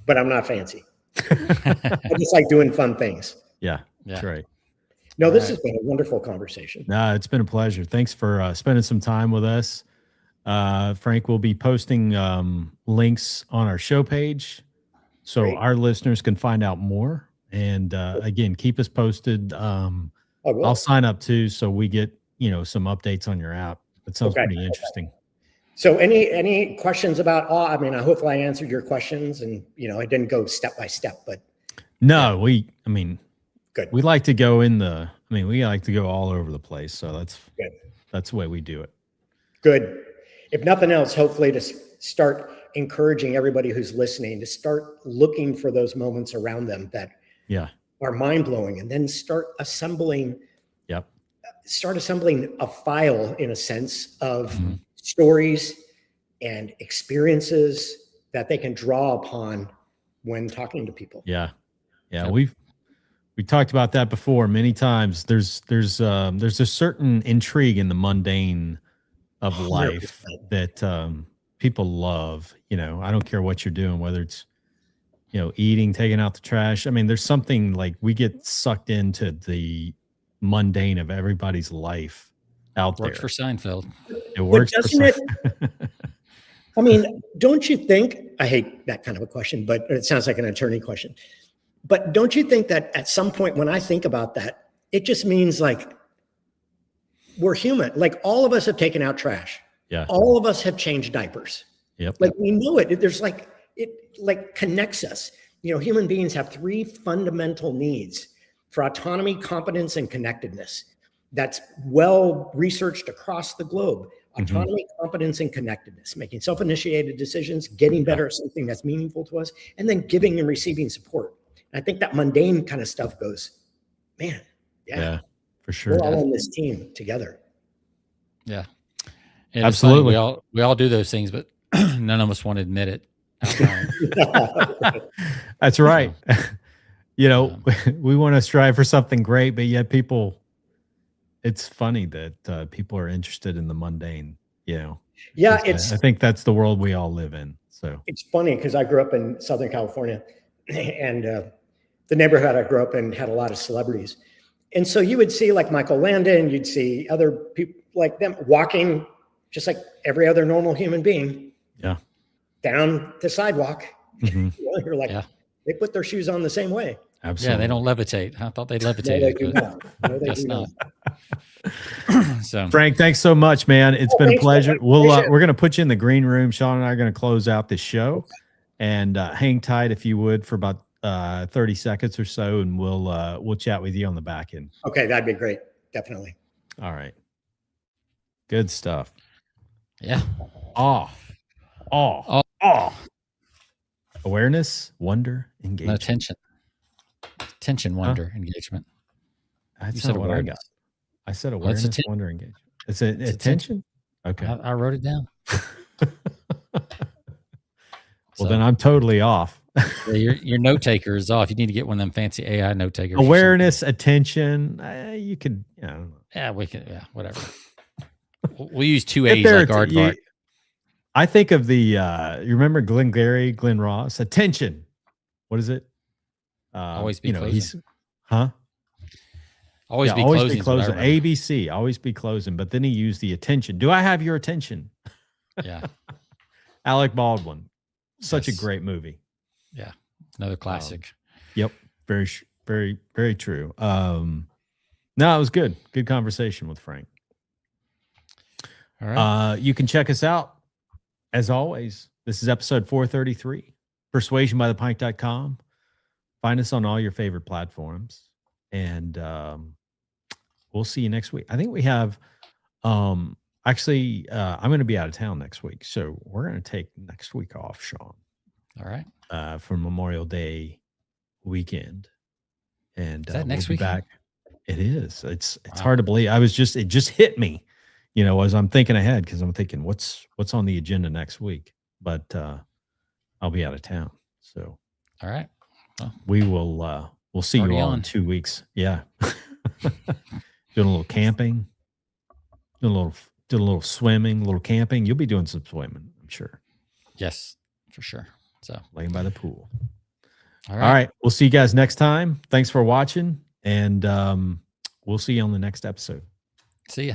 But I'm not fancy. I just like doing fun things. Yeah, that's right. No, this has been a wonderful conversation. No, it's been a pleasure. Thanks for spending some time with us. Frank will be posting links on our show page so our listeners can find out more. And again, keep us posted. I'll sign up too, so we get some updates on your app. That sounds pretty interesting. So any questions about, hopefully I answered your questions, and I didn't go step by step, but no, good. We like to go we like to go all over the place. So that's good. That's the way we do it. Good. If nothing else, hopefully to start encouraging everybody who's listening to start looking for those moments around them that are mind-blowing, and then start assembling a file, in a sense, of stories and experiences that they can draw upon when talking to people. Yeah. We talked about that before many times. There's a certain intrigue in the mundane of life 100%. That people love. I don't care what you're doing, whether it's eating, taking out the trash. There's something like we get sucked into the mundane of everybody's life out there. Works for Seinfeld. It works. Doesn't it? Don't you think? I hate that kind of a question, but it sounds like an attorney question. But don't you think that at some point when I think about that, it just means like we're human. Like all of us have taken out trash. Yeah. All of us have changed diapers. Yep. Like we know it. There's it connects us. Human beings have 3 fundamental needs for autonomy, competence, and connectedness. That's well researched across the globe. Autonomy, competence, and connectedness, making self-initiated decisions, getting better at something that's meaningful to us, and then giving and receiving support. I think that mundane kind of stuff goes, man, yeah, for sure. We're all on this team together. Yeah, absolutely. We all do those things, but none of us want to admit it. That's right. We want to strive for something great, but yet it's funny that people are interested in the mundane. Yeah, I think that's the world we all live in. So it's funny because I grew up in Southern California, and the neighborhood I grew up in had a lot of celebrities. And so you would see like Michael Landon, you'd see other people like them walking just like every other normal human being down the sidewalk. You're like, they put their shoes on the same way. Absolutely. Yeah, they don't levitate. I thought they levitated. No, they do not. So, Frank, thanks so much, man. It's been a pleasure. We're going to put you in the green room. Sean and I are going to close out this show, and hang tight if you would for about 30 seconds or so, and we'll chat with you on the back end. Okay, that'd be great. Definitely. All right. Good stuff. Yeah. Awe. Awareness, wonder, No, engagement. tension, wonder, engagement. That's You said not what I awareness. got. I said awareness, wonder, engagement. It's attention? Okay. I wrote it down. Well, then I'm totally off. Yeah, your note taker is off. You need to get one of them fancy AI note takers. Awareness, attention. You could, I don't know. Yeah, we can. Yeah, whatever. We'll use two A's like aardvark. I think of the, you remember Glengarry, Glenn Ross? Attention. What is it? Always be closing. Always be closing. ABC, always be closing. But then he used the attention. Do I have your attention? Yeah. Alec Baldwin. Such a great movie. Yeah. Another classic. Yep. Very, very, very true. No, it was good. Good conversation with Frank. All right. You can check us out. As always, this is episode 433, persuasionbythepint.com. Find us on all your favorite platforms. And we'll see you next week. I think we have, actually, I'm going to be out of town next week. So we're going to take next week off, Sean. All right. For Memorial Day weekend. And is that next we'll week? Back. It is. It's hard to believe. It just hit me, as I'm thinking ahead, because I'm thinking what's on the agenda next week. But I'll be out of town. So all right. Well, we'll see you all in 2 weeks. Yeah. Doing a little camping, doing a little swimming, a little camping. You'll be doing some swimming, I'm sure. Yes, for sure. So laying by the pool. All right. We'll see you guys next time. Thanks for watching. And we'll see you on the next episode. See ya.